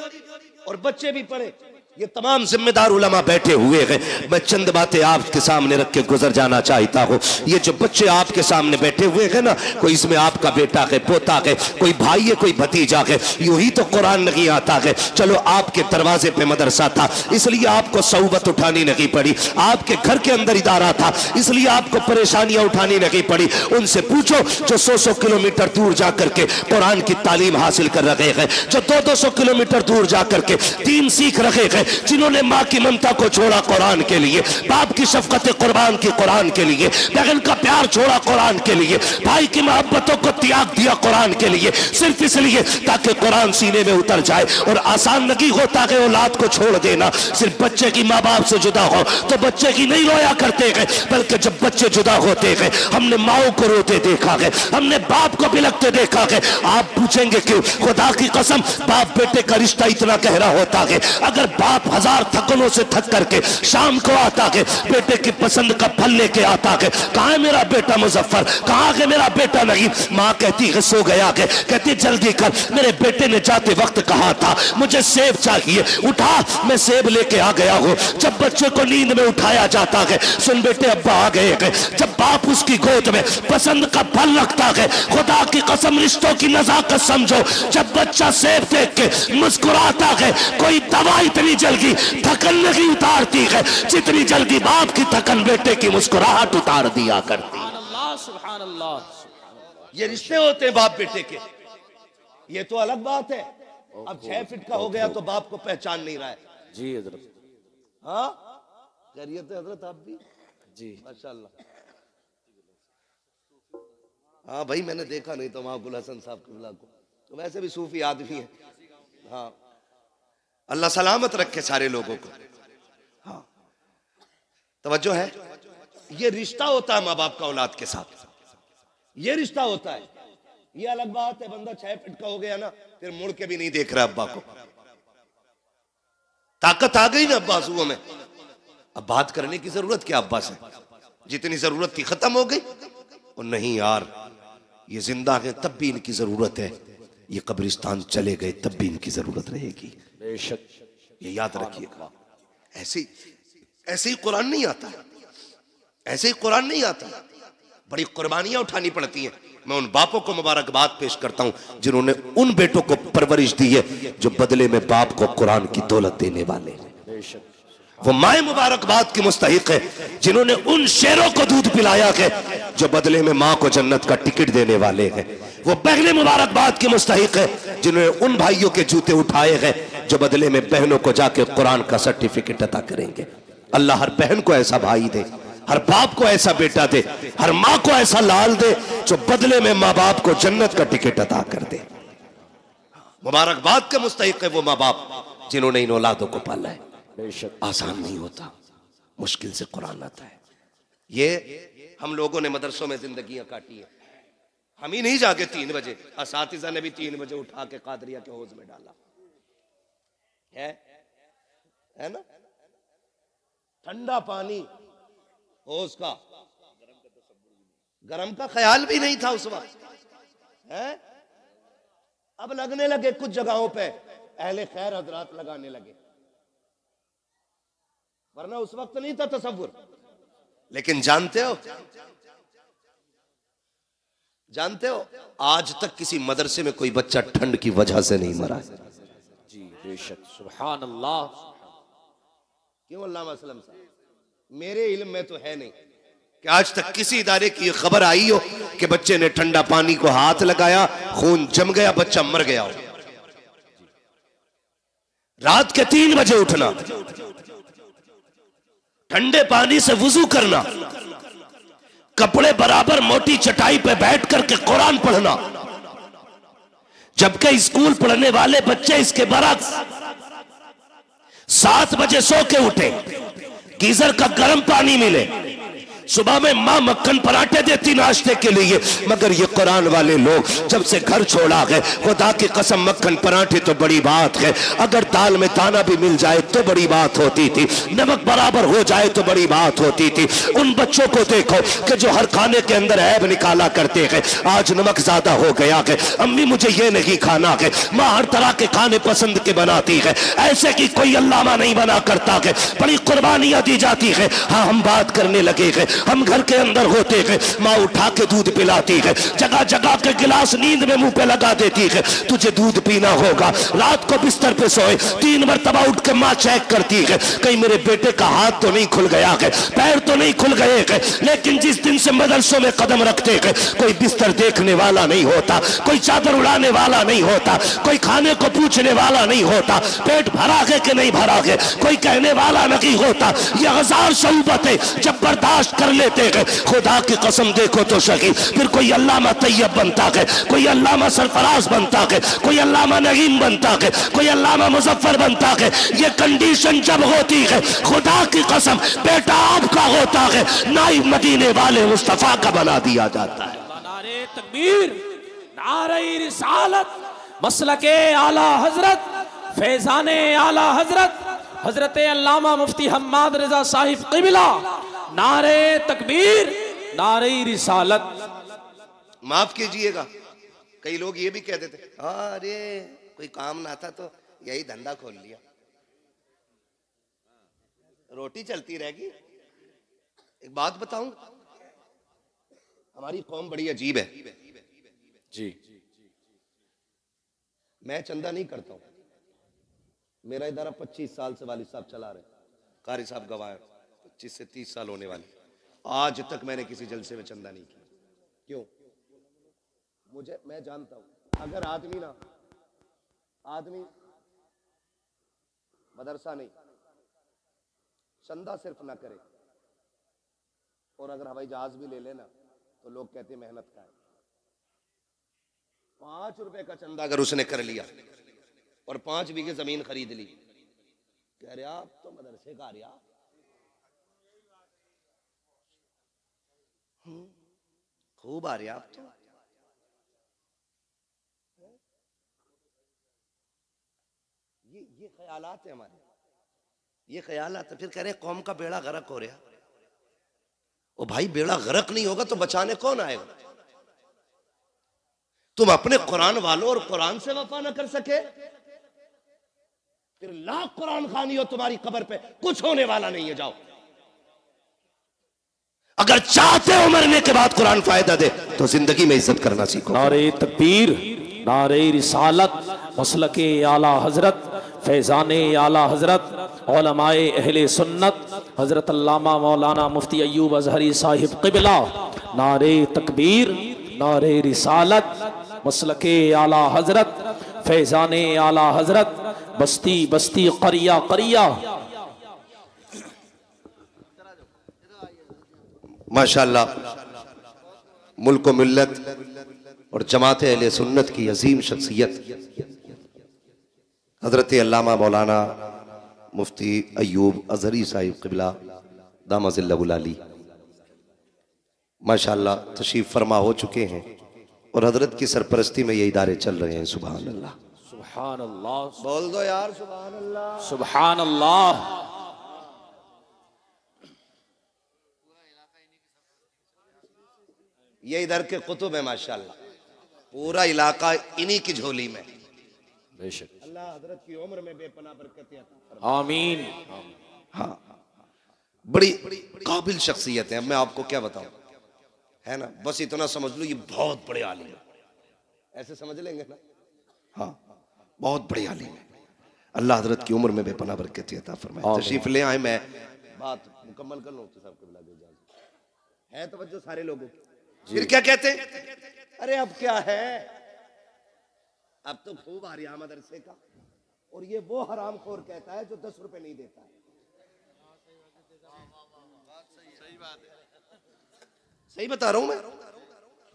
S1: और बच्चे भी पढ़े, ये तमाम जिम्मेदार उलमा बैठे हुए हैं। मैं चंद बातें आपके सामने रख के गुजर जाना चाहता हूँ। ये जो बच्चे आपके सामने बैठे हुए हैं ना, कोई इसमें आपका बेटा है, पोता है, कोई भाई है, कोई भतीजा है। यूं ही तो कुरान नहीं आता है। चलो आपके दरवाजे पे मदरसा था, इसलिए आपको सऊबत उठानी नहीं पड़ी। आपके घर के अंदर इदारा था, इसलिए आपको परेशानियां उठानी नहीं पड़ी। उनसे पूछो जो 100-100 किलोमीटर दूर जाकर के कुरान की तालीम हासिल कर रहे हैं, जो 200-200 किलोमीटर दूर जाकर के दीन सीख रहे हैं,
S3: है जिन्होंने माँ की ममता को छोड़ा कुरान के लिए, बाप की शफकत कुर्बान की कुरान के लिए, बहन का प्यार छोड़ा कुरान के लिए, भाई की मोहब्बतों को त्याग दिया कुरान के लिए, सिर्फ इसलिए ताकि कुरान सीने में उतर जाए। और आसान नहीं होता है औलाद को छोड़ देना। सिर्फ बच्चे की माँ बाप से जुदा हो तो बच्चे की नहीं रोया करते हैं, बल्कि जब बच्चे जुदा होते हैं हमने माओ को रोते देखा है, हमने बाप को बिलखते देखा है। आप पूछेंगे क्यों? खुदा की कसम, बाप बेटे का रिश्ता इतना गहरा होता है। अगर बाप हजार थकनों से थक करके शाम को आता है, बेटे की पसंद का फल लेके आता है, कहाँ है मेरा बेटा मुजफ्फर, कहाँ है मेरा बेटा नहीं, माँ कहती है सो गया है, कहती जल्दी कर, मेरे बेटे ने जाते वक्त कहा था मुझे सेब चाहिए, उठा मैं सेब लेके आ गया हूँ। जब बच्चे को नींद में उठाया जाता है, सुन बेटे अब्बा आ गए हैं, जब बाप उसकी गोद में पसंद का फल रखता है, खुदा की कसम रिश्तों की नजाकत समझो। जब बच्चा सेब देख के मुस्कुराता है, कोई दवा इतनी जल्दी थकन नहीं उतारती है जितनी जल्दी बाप की थकन बेटे की मुस्कुराहट उतार दिया करती।
S2: सुभान अल्लाह,
S3: ये रिश्ते होते हैं बाप बेटे के। ये तो अलग बात है, अब 6 फीट का हो गया तो बाप को पहचान नहीं रहा है।
S2: जी हजरत,
S3: हाँ खैरियत है हजरत, आप भी
S2: जी
S3: माशाल्लाह। हाँ भाई मैंने देखा नहीं तो माकुल हसन साहब किबला को, तो वैसे भी सूफी आदमी है। हाँ अल्लाह सलामत रखे सारे लोगों को। हाँ तवज्जो है, ये रिश्ता होता है माँ बाप का औलाद के साथ, ये रिश्ता होता है। ये अलग बात है बंदा 6 फीट का हो गया ना, फिर मुड़ के भी नहीं देख रहा अब्बा को, ताकत आ गई ना अब्बा आंसुओं में, अब बात करने की जरूरत क्या अब्बा से, जितनी जरूरत थी खत्म हो गई। और नहीं यार, ये जिंदा है तब भी इनकी जरूरत है, ये कब्रिस्तान चले गए तब भी इनकी जरूरत रहेगी,
S2: बेशक,
S3: ये याद रखिएगा। ऐसे ही कुरान नहीं आता, ऐसे ही कुरान नहीं आता, बड़ी कुर्बानियां उठानी पड़ती हैं। मैं उन बापों को मुबारकबाद पेश करता हूं जिन्होंने उन बेटों को परवरिश दी है जो बदले में बाप को कुरान की दौलत देने वाले हैं। वो माए मुबारकबाद की मुस्तहिक है जिन्होंने उन शेरों को दूध पिलाया है जो बदले में माँ को जन्नत का टिकट देने वाले हैं। वो बहनें मुबारकबाद की मुस्तहिक है जिन्होंने उन भाइयों के जूते उठाए हैं जो बदले में बहनों को जाके कुरान का सर्टिफिकेट अता करेंगे। अल्लाह हर बहन को ऐसा भाई दे, हर बाप को ऐसा बेटा दे, हर माँ को ऐसा लाल दे जो बदले में माँ बाप को जन्नत का टिकट अता कर दे। मुबारकबाद के मुस्तहिक है वो माँ बाप जिन्होंने इन औलादों को पाला है। आसान नहीं होता, मुश्किल से कुरान आता है। ये हम लोगों ने मदरसों में जिंदगियां काटी है, हम ही नहीं जाके 3 बजे, असातिज़ा ने भी 3 बजे उठा के कादरिया के हौज में डाला है ना। ठंडा पानी हौज का, गरम का ख्याल भी नहीं था उस वक्त है। अब लगने लगे कुछ जगहों पे, अहले खैर हजरात लगाने लगे, वरना उस वक्त नहीं था तसव्वुर। लेकिन जानते हो आज तक किसी मदरसे में कोई बच्चा ठंड की वजह से नहीं मरा।
S2: जी बेशक, सुभान अल्लाह।
S3: क्यों अल्लामा असलम साहब, मेरे इल्म में तो है नहीं कि आज तक किसी इदारे की खबर आई हो कि बच्चे ने ठंडा पानी को हाथ लगाया, खून जम गया, बच्चा मर गया हो। रात के 3 बजे उठना, ठंडे पानी से वुजू करना, कपड़े बराबर मोटी चटाई पे बैठ करके कुरान पढ़ना, जबकि स्कूल पढ़ने वाले बच्चे इसके बरक्स 7 बजे सो के उठे, गीजर का गर्म पानी मिले, सुबह में माँ मक्खन पराठे देती नाश्ते के लिए, मगर ये कुरान वाले लोग जब से घर छोड़ा गए, खुदा की कसम मक्खन पराठे तो बड़ी बात है, अगर दाल में दाना भी मिल जाए तो बड़ी बात होती थी, नमक बराबर हो जाए तो बड़ी बात होती थी। उन बच्चों को देखो कि जो हर खाने के अंदर ऐब निकाला करते हैं, आज नमक ज्यादा हो गया है, अम्मी मुझे ये नहीं खाना है, माँ हर तरह के खाने पसंद के बनाती है, ऐसे की कोई अल्लामा नहीं बना करता है, बड़ी कुर्बानियां दी जाती है। हाँ हम बात करने लगे हैं हम घर के अंदर होते हैं, माँ उठा के दूध पिलाती है, जगह जगह के गिलास नींद में मुंह पे लगा देती है, तुझे दूध पीना होगा। रात को बिस्तर पे सोए 3 मरतबा उठ के माँ चेक करती है, कहीं मेरे बेटे का हाथ तो नहीं खुल गया है, पैर तो नहीं खुल गए हैं। लेकिन जिस दिन से मदरसों में कदम रखते हैं, कोई बिस्तर देखने वाला नहीं होता, कोई चादर उड़ाने वाला नहीं होता, कोई खाने को पूछने वाला नहीं होता, पेट भरा है कि नहीं भरा है कोई कहने वाला नहीं होता। ये 1000 शऊबतें जब बर्दाश्त कर लेते हैं, खुदा की कसम देखो तो सही, फिर कोई अल्लामा तैयब बनता है, कोई अल्लामा सरफराज बनता है, कोई अल्लामा नईम बनता है, कोई अल्लामा मुजफ्फर बनता है। ये कंडीशन जब होती है, खुदा की कसम बेटा आपका होता है, नाइब मदीने वाले मुस्तफा का बना दिया जाता है।
S2: नारे तकबीर, नारे रिसालत, मसलके आला हजरत, फैजाने आला हजरत, हजरत अल्लामा मुफ्ती हम्माद रजा साहिब क़िबला। नारे तकबीर, नारे रिसालत।
S4: माफ कीजिएगा, कई लोग ये भी कह देते अरे कोई काम ना था तो यही धंधा खोल लिया, रोटी चलती रहेगी। एक बात बताऊं, हमारी कौम बड़ी अजीब है
S2: जी।
S4: मैं चंदा नहीं करता हूं, मेरा इदारा 25 साल से वालिद साहब चला रहे, कारी साहब गवाह 25 से 30 साल होने वाले, आज तक मैंने किसी जलसे में चंदा नहीं किया। क्यों? मैं जानता हूं अगर आदमी मदरसा नहीं, चंदा सिर्फ ना करे और अगर हवाई जहाज भी ले लेना तो लोग कहते मेहनत का है। 5 रुपए का चंदा अगर उसने कर लिया और 5 बीघे जमीन खरीद ली, कह रहे आप तो मदरसे का रिया, खूब आ रहे आप तो। ये ख्यालात है हमारे, ये ख्यालात है। फिर कह रहे कौम का बेड़ा गर्क हो रहा। ओ भाई, बेड़ा गर्क नहीं होगा तो बचाने कौन आएगा? तुम अपने कुरान वालों और कुरान से वफा न कर सके, फिर लाख कुरान खानी हो तुम्हारी कब्र पे कुछ होने वाला नहीं है। जाओ,
S3: अगर चाहते हो मरने के बाद कुरान फायदा दे तो जिंदगी में इज्जत करना सीखो।
S2: नारे तकबीर, नारे रिसालत, मसलके आला हजरत, फैजाने आला हजरत, उलमाए अहले सुन्नत, हजरत अल्लामा मौलाना मुफ्ती अय्यूब अजहरी साहिब क़िबला। नारे तकबीर, नारे रिसालत, मसलके आला हजरत, फैजाने आला हजरत, बस्ती बस्ती करिया करिया।
S4: माशाअल्लाह, मुल्क व मिल्लत और जमात अहले सुन्नत की अजीम शख्सियत हजरत अल्लामा मौलाना मुफ्ती अय्यूब अजहरी साहिब क़िबला दामज़िल्लहुल आली माशाअल्लाह तशरीफ फरमा हो चुके हैं और हजरत की सरपरस्ती में ये इदारे चल रहे हैं। सुभान अल्लाह,
S2: सुभान अल्लाह,
S4: बोल दो यार सुभान अल्लाह,
S2: सुभान अल्लाह।
S4: ये इधर के कुतुब है माशाअल्लाह, पूरा इलाका इन्हीं की झोली में।
S2: बेशक,
S4: अल्लाह हजरत की उम्र में बेपनाह बरकतें अता फरमाए।
S2: आमीन।
S4: हाँ, बड़ी काबिल शख्सियत है। अब मैं आपको क्या बताऊं, है ना, बस इतना समझ लो ये बहुत बड़े आलिम है, ऐसे समझ लेंगे ना। हाँ, बहुत बड़े आलिम है। अल्लाह हजरत की उम्र में बेपनाह बरकतें अता फरमाए। तशरीफ ले आए, मैं बात मुकम्मल कर लूं तो सबको बुला दे जाए। है तवज्जो सारे लोगों की? फिर क्या कहते हैं, अरे अब क्या है, अब तो खूब आ रहा मदरसे का। और ये वो हराम खोर कहता है जो 10 रुपए नहीं देता है। सही बता रहा हूं मैं।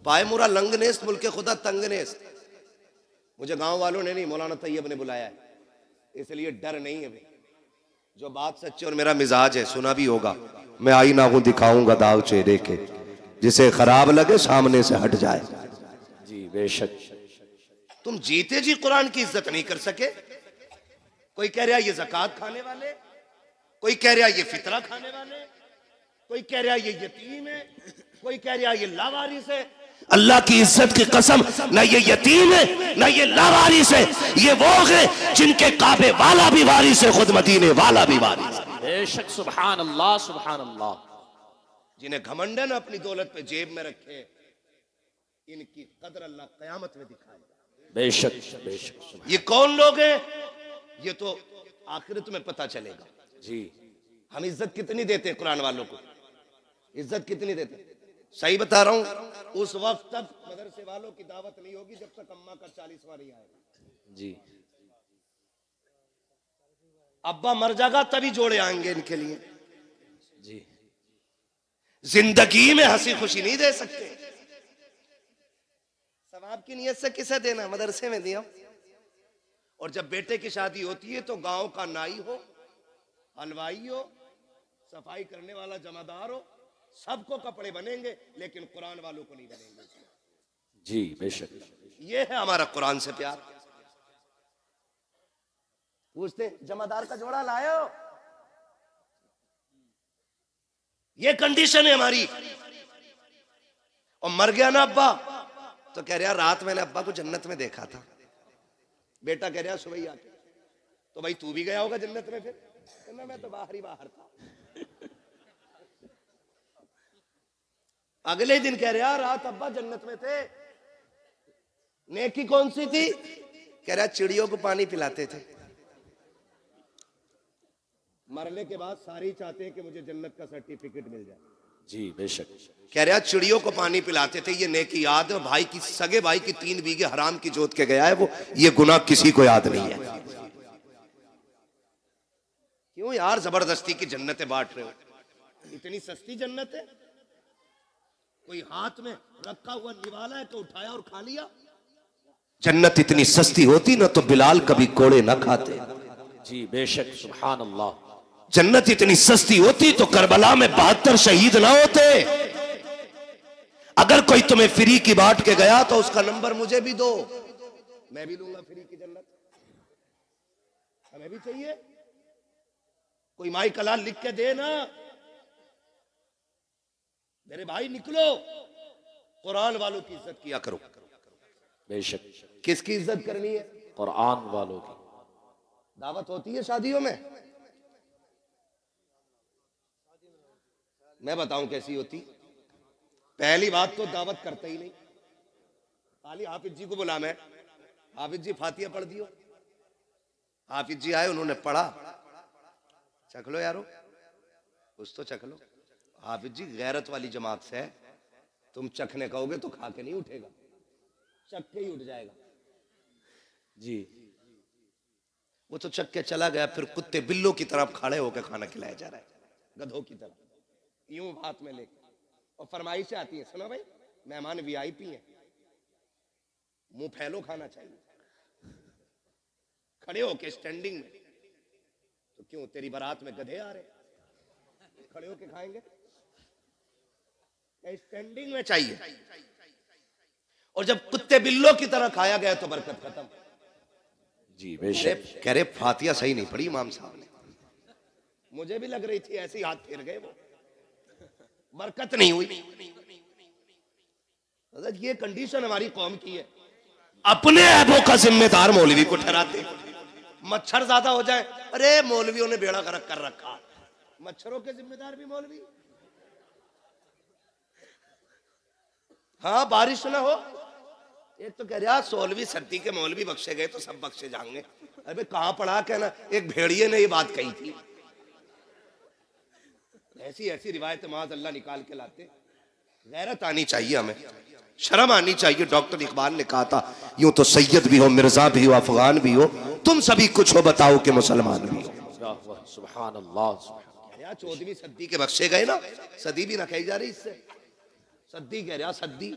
S4: पाए मुरा लंग नेस्त मुल्के खुदा तंग नेस्त। मुझे गांव वालों ने नहीं, मौलाना तैयब ने बुलाया है, इसलिए डर नहीं है। जो बात सच्ची और मेरा मिजाज है, सुना भी होगा। मैं आईना हूं, दिखाऊंगा दाग चेहरे के, जिसे खराब लगे सामने से हट जाए।
S2: जी बेशक।
S4: तुम जीते जी कुरान की इज्जत नहीं कर सके। कोई कह रहा ये ज़कात खाने वाले, कोई कह रहा ये फितरा खाने वाले, कोई कह रहा ये यतीम है, कोई कह रहा ये लावारिस है।
S3: अल्लाह की इज्जत की कसम, न ये यतीम है न ये लावारिस है, ये वो है जिनके काबे वाला भी वारिस है, खुद मदीने वाला भी वारिस है।
S2: बेशक, सुभान अल्लाह, सुभान अल्लाह।
S4: जिन्हें घमंड है ना अपनी दौलत पे जेब में रखे, इनकी कदर अल्लाह कयामत में दिखाएगा।
S2: बेशक बेशक।
S4: ये कौन लोग हैं, ये तो आखिरत में पता चलेगा।
S2: जी
S4: हम इज्जत कितनी देते हैं कुरान वालों को, इज्जत कितनी देते हैं? सही बता रहा हूं, उस वक्त तक मदरसे वालों की दावत नहीं होगी जब तक अम्मा का 40वां नहीं आएगा।
S2: जी
S4: अब्बा मर जाएगा तभी जोड़े आएंगे इनके लिए।
S2: जी
S4: जिंदगी में हंसी खुशी नहीं दे सकते। सवाब की नियत से किसे देना, मदरसे में दिया। और जब बेटे की शादी होती है तो गांव का नाई हो, हलवाई हो, सफाई करने वाला जमादार हो, सबको कपड़े बनेंगे, लेकिन कुरान वालों को नहीं बनेंगे।
S2: जी बेशक।
S4: ये है हमारा कुरान से प्यार। पूछते जमादार का जोड़ा लायो, ये कंडीशन है हमारी। और मर गया ना अब्बा तो कह रहा रात मैंने अब्बा को जन्नत में देखा था। बेटा कह रहा सुबह ही आके, तो भाई तू भी गया होगा जन्नत में? फिर कहना मैं तो बाहर ही बाहर था। अगले दिन कह रहा रात अब्बा जन्नत में थे। नेकी कौन सी थी? कह रहा चिड़ियों को पानी पिलाते थे। मरने के बाद सारे चाहते हैं कि मुझे जन्नत का सर्टिफिकेट मिल जाए।
S2: जी बेशक।
S4: कह रहा चिड़ियों को पानी पिलाते थे, ये नेकी याद है। भाई की सगे भाई की 3 बीघे हराम की जोत के गया है वो, ये गुनाह किसी को याद नहीं है। क्यों यार जबरदस्ती की जन्नतें बांट रहे हो? इतनी सस्ती जन्नत है? कोई हाथ में रखा हुआ निवाला है तो उठाया और खा लिया?
S3: जन्नत इतनी सस्ती होती ना तो बिलाल कभी कोड़े ना खाते।
S2: जी बेशक। सुभान अल्लाह।
S3: जन्नत इतनी सस्ती होती तो करबला में 72 शहीद ना होते। अगर कोई तुम्हें फ्री की बांट के गया तो उसका नंबर मुझे भी दो,
S4: मैं भी लूंगा फ्री की जन्नत। हमें भी चाहिए। कोई माई कलाल लिख के दे ना, मेरे भाई निकलो, कुरान वालों की इज्जत किया करो।
S2: बेशक।
S4: किसकी इज्जत करनी है?
S2: कुरान वालों की।
S4: दावत होती है शादियों में, मैं बताऊं कैसी होती। पहली बात तो दावत करते ही नहीं, खाली हाफिज जी को बुला, मैं हाफिज जी फातिहा पढ़ दियो। हाफिज जी आए, उन्होंने पढ़ा, चख लो यारो, कुछ तो चख लो। हाफिज जी गैरत वाली जमात से है, तुम चखने कहोगे तो खा के नहीं उठेगा, चख के ही उठ जाएगा।
S2: जी
S4: वो तो चख के चला गया, फिर कुत्ते बिल्लों की तरफ खड़े होकर खाना खिलाया जा रहा है, गधों की तरफ, यूं हाथ में लेकर। और फरमाइशें आती है, सुनो भाई मेहमान वीआईपी हैं, मुंह फैलो खाना चाहिए, खड़े होके स्टैंडिंग में। तो क्यों तेरी बारात में गधे आ रहे, खड़े होके खाएंगे? स्टैंडिंग में चाहिए। और जब कुत्ते बिल्लों की तरह खाया गया तो बरकत खत्म।
S2: जी बेशक।
S4: कह रहे फातिहा सही नहीं पढ़ी इमाम साहब ने। मुझे भी लग रही थी, ऐसे ही हाथ फेर गए वो, बरकत नहीं हुई। ये कंडीशन हमारी कौम की है।
S3: अपने ऐबों का जिम्मेदार मौलवी को ठहराते।
S4: मच्छर ज्यादा हो जाए, अरे मौलवियों ने बेड़ा गर्क कर रखा, मच्छरों के जिम्मेदार भी मौलवी। हाँ बारिश ना हो, एक तो कह रहा 16वीं सदी के मौलवी बख्शे गए तो सब बख्शे जाएंगे। अरे कहां पढ़ा, कहना एक भेड़िए ने ये बात कही थी। ऐसी ऐसी रिवायत माज़ अल्लाह निकाल के लाते। गैरत आनी चाहिए, हमें शर्म आनी चाहिए। डॉक्टर इकबाल ने कहा था, यूं तो सैयद भी हो, मिर्जा भी हो, अफगान भी हो, तुम सभी कुछ हो, बताओ कि मुसलमान भी हो।
S2: सुभान अल्लाह।
S4: 14वीं सदी के बख्शे गए ना, सदी भी ना कही जा रही इससे, सदी कह रहा, सदी।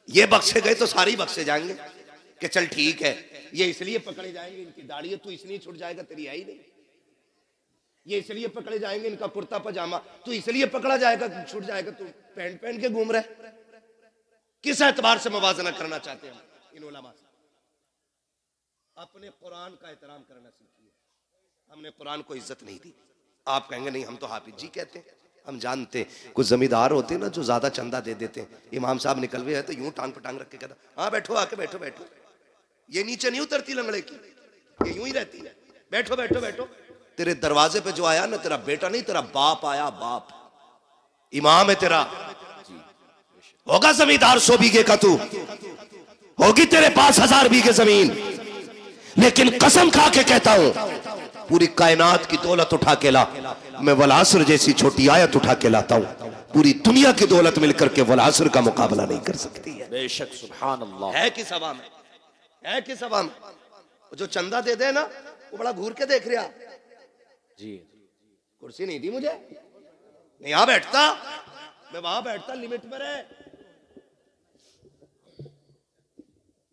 S4: ये बख्शे गए तो सारे बख्शे जाएंगे कि चल ठीक है, ये इसलिए पकड़े जाएंगे, इनकी दाढ़ी है, तू इसलिए छूट जाएगा, तेरी है ही नहीं। ये इसलिए पकड़े जाएंगे, इनका कुर्ता पजामा, तू इसलिए पकड़ा जाएगा, छूट जाएगा, तू पैंट पहन के घूम रहे। किस एतबार से मुवाजना करना चाहते हैं इन उलमा से? अपने कुरान का एहतराम करना सीखिए। हमने कुरान को इज्जत नहीं दी। आप कहेंगे नहीं हम तो हाफिज जी कहते हैं, हम जानते। कुछ जमींदार होते हैं ना जो ज्यादा चंदा दे देते हैं, इमाम साहब निकल गए हैं तो यूं टांग पटांग रख के कहता, हाँ बैठो, आके बैठो बैठो। ये नीचे नहीं उतरती लंगड़े की, ये यूं ही रहती है, बैठो बैठो बैठो। तेरे दरवाजे पे जो आया ना तेरा बेटा नहीं, तेरा बाप आया, बाप।
S3: इमाम है तेरा, होगा जमींदार 100 बीघे का, तू होगी तेरे पास 1000 बीघे जमीन, लेकिन कसम खा के कहता हूं पूरी कायनात की दौलत उठा के ला, मैं वलासर जैसी छोटी आयत उठा के लाता हूं, पूरी दुनिया की दौलत मिलकर के वलासर का मुकाबला नहीं कर सकती है।
S2: बेशक सुभान अल्लाह।
S4: है किस हवा में, है किस हवा में? जो चंदा दे दे ना वो बड़ा घूर के देख रहा
S2: जी।
S4: कुर्सी नहीं दी मुझे, नहीं यहां बैठता, मैं वहां बैठता, लिमिट में रहे।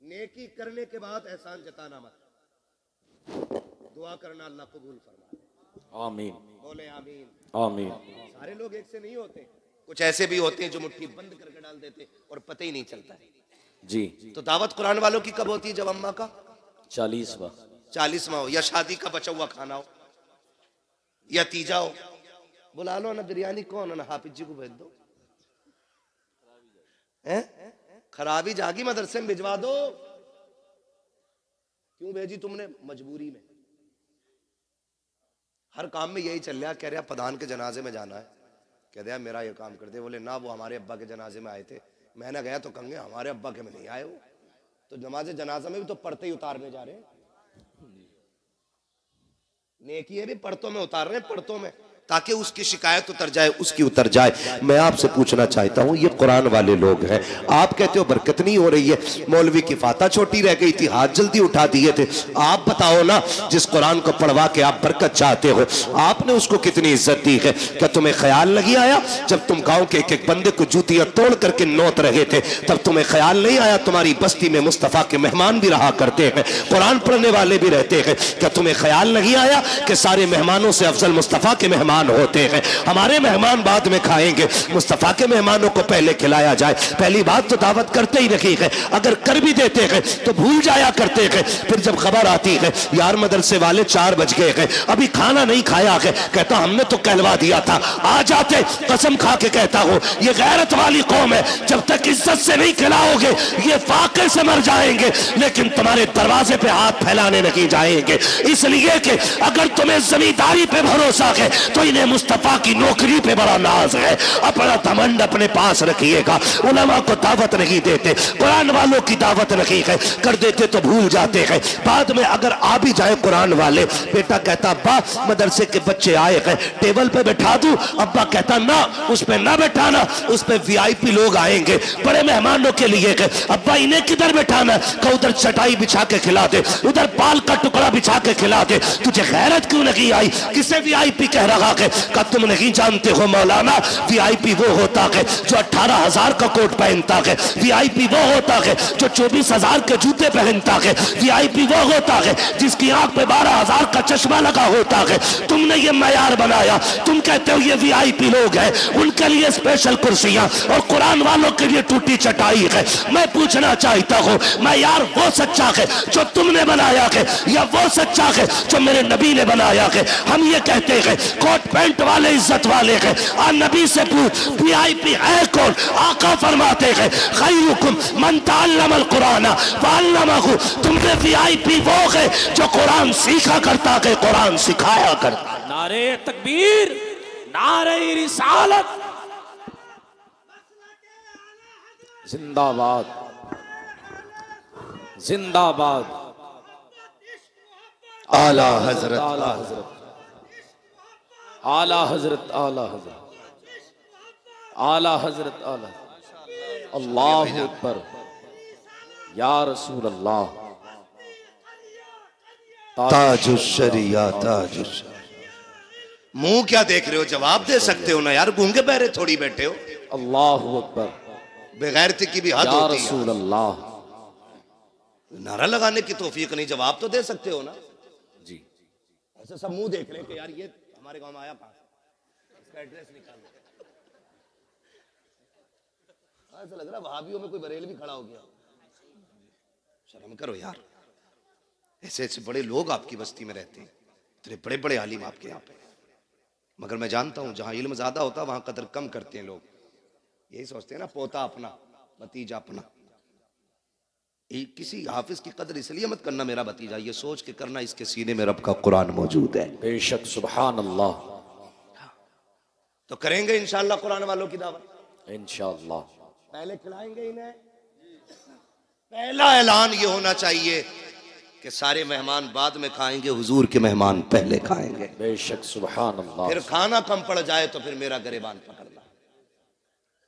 S4: नेकी करने के बाद एहसान जताना मत, दुआ करना अल्लाह कबूल फरमाए।
S2: आमीन,
S4: बोले आमीन।
S2: आमीन।
S4: सारे लोग एक से नहीं होते, कुछ ऐसे भी होते हैं जो मुट्ठी बंद करके डाल देते और पता ही नहीं चलता है।
S2: जी।
S4: तो दावत कुरान वालों की कब होती है? जब अम्मा का
S2: 40वां
S4: हो, या शादी का बचा हुआ खाना हो, या तीजा हो। बुला लो ना, बिरयानी कौन है ना, हाफिज जी को भेज दो। खराबी जागी, मदरसे में भिजवा दो। क्यों भेजी तुमने? मजबूरी में। हर काम में यही चल रहा। कह रहा प्रधान के जनाजे में जाना है, कह दिया मेरा ये काम कर दे। बोले ना, वो हमारे अब्बा के जनाजे में आए थे। मैंने गया तो कहेंगे हमारे अब्बा के में नहीं आए वो, तो नमाज जनाजा में भी तो पढ़ते ही उतारने जा रहे हैं। नेकी है भी पढ़तों में उतार रहे हैं, पढ़तों में, ताकि उसकी शिकायत उतर जाए, उसकी उतर जाए।
S3: मैं आपसे पूछना चाहता हूं, ये कुरान वाले लोग हैं, आप कहते हो बरकत नहीं हो रही है, मौलवी की फाता छोटी रह गई थी, हाथ जल्दी उठा दिए थे। आप बताओ ना, जिस कुरान को पढ़वा के आप बरकत चाहते हो, आपने उसको कितनी इज्जत दी है? क्या तुम्हें ख्याल नहीं आया जब तुम गांव के एक एक बंदे को जूतियां तोड़ करके नोत रहे थे, तब तुम्हें ख्याल नहीं आया तुम्हारी बस्ती में मुस्तफा के मेहमान भी रहा करते हैं, कुरान पढ़ने वाले भी रहते हैं? क्या तुम्हें ख्याल नहीं आया कि सारे मेहमानों से अफजल मुस्तफा के मेहमान होते हैं? हमारे मेहमान बाद में खाएंगे, मुस्तफा के मेहमानों को पहले खिलाया जाए। पहली बात तो दावत करते ही रखी है, अगर कर भी देते हैं तो भूल जाया करते हैं। फिर जब खबर आती है यार मदरसे वाले 4 बज गए हैं, अभी खाना नहीं खाया है, कहता हमने तो कहलवा दिया था, आ जाते। कसम खा के कहता हूं ये गैरत वाली कौम है, जब तक इज्जत से नहीं खिलाओगे ये फाके से मर जाएंगे, लेकिन तुम्हारे दरवाजे पे हाथ फैलाने नहीं जाएंगे। इसलिए कि अगर तुम्हें जमींदारी पे भरोसा है तो इन्हें मुस्तफा की नौकरी पे बड़ा नाज है। अपना घमंड अपने पास रखिएगा। उलमा को दावत नहीं देते, कुरान वालों की दावत नहीं है, कर देते तो भूल जाते हैं। बाद में अगर आ भी जाए कुरान वाले, बेटा कहता अब्बा मदरसे के बच्चे आए हैं, टेबल पे बैठा दूं? अब्बा कहता ना, उस पे ना बैठाना, उस पे वीआईपी लोग आएंगे, बड़े मेहमानों के लिए। अब्बा इन्हें किधर बैठाना? का उधर चटाई बिछा के खिला दे, उधर पाल का टुकड़ा बिछा के खिला दे। तुझे गैरत क्यों नहीं आई? किसे वीआईपी कह रहा है? का तुम नहीं जानते हो मौलाना, वीआईपी वो होता है जो 18,000 का कोट पहनता है, वीआईपी वो होता है जो 24,000 के जूते पहनता है, वीआईपी वो होता है जिसकी आंख पे 12,000 का चश्मा लगा होता है। तुमने ये मयार बनाया, तुम कहते हो ये वीआईपी लोग हैं, उनके लिए स्पेशल कुर्सियां और कुरान वालों के लिए टूटी चटाई है। मैं पूछना चाहता हूं मयार वो सच्चा है जो तुमने बनाया है, या वो सच्चा है जो मेरे नबी ने बनाया है? हम ये कहते हैं कोट पैंट वाले इज्जत वाले हैं, और नबी से पूछ वीआईपी है कौन? आका फरमाते हैं खैरुकुम मन तअल्लमल कुरान वअल्लमहु। तुमने वीआईपी वो है जो कुरान सीखा करता है, कुरान सिखाया करता।
S2: नारे तकबीर, नारे रिसालत, जिंदाबाद, जिंदाबाद।
S3: आला हजरत,
S2: आला हजरत, आला हजरत, आला हजरत, आला हजरत, आला। अल्लाह अकबर, या रसूल अल्लाह।
S3: ताजुश शरिया, ताजुश।
S4: मुंह क्या देख रहे हो? जवाब दे सकते हो ना यार, गूंगे बहरे थोड़ी बैठे हो।
S2: अल्लाह अकबर,
S4: बेगैरती की भी हद
S2: या
S4: होती है।
S2: रसूल अल्लाह।
S4: नारा लगाने की तौफीक नहीं, जवाब तो दे सकते हो ना
S2: जी।
S4: ऐसे सब मुंह देख रहे हैं कि यार ये हमारे गांव में आया कहां से, इसका एड्रेस निकालो। ऐसा लग रहा है वहाबियों में कोई बरेल भी खड़ा हो गया। शर्म करो यार, ऐसे ऐसे बड़े लोग आपकी बस्ती में रहते हैं, इतने बड़े बड़े आलिम आपके यहाँ पे। मगर मैं जानता हूं जहां इल्म ज्यादा होता है वहां कदर कम करते हैं लोग। यही सोचते हैं ना पोता अपना भतीजा अपना। किसी हाफिज की कदर इसलिए मत करना मेरा भतीजा, ये सोच के करना इसके सीने में रब का कुरान मौजूद है।
S2: बेशक, सुभान अल्लाह।
S4: तो करेंगे इंशाअल्लाह कुरान वालों की दावत
S2: इंशाअल्लाह।
S4: पहले खिलाएंगे इन्हें। पहला ऐलान ये होना चाहिए कि सारे मेहमान बाद में खाएंगे, हुजूर के मेहमान पहले खाएंगे।
S2: बेशक सुभान अल्लाह।
S4: फिर खाना कम पड़ जाए तो फिर मेरा गिरेबान पकड़ना,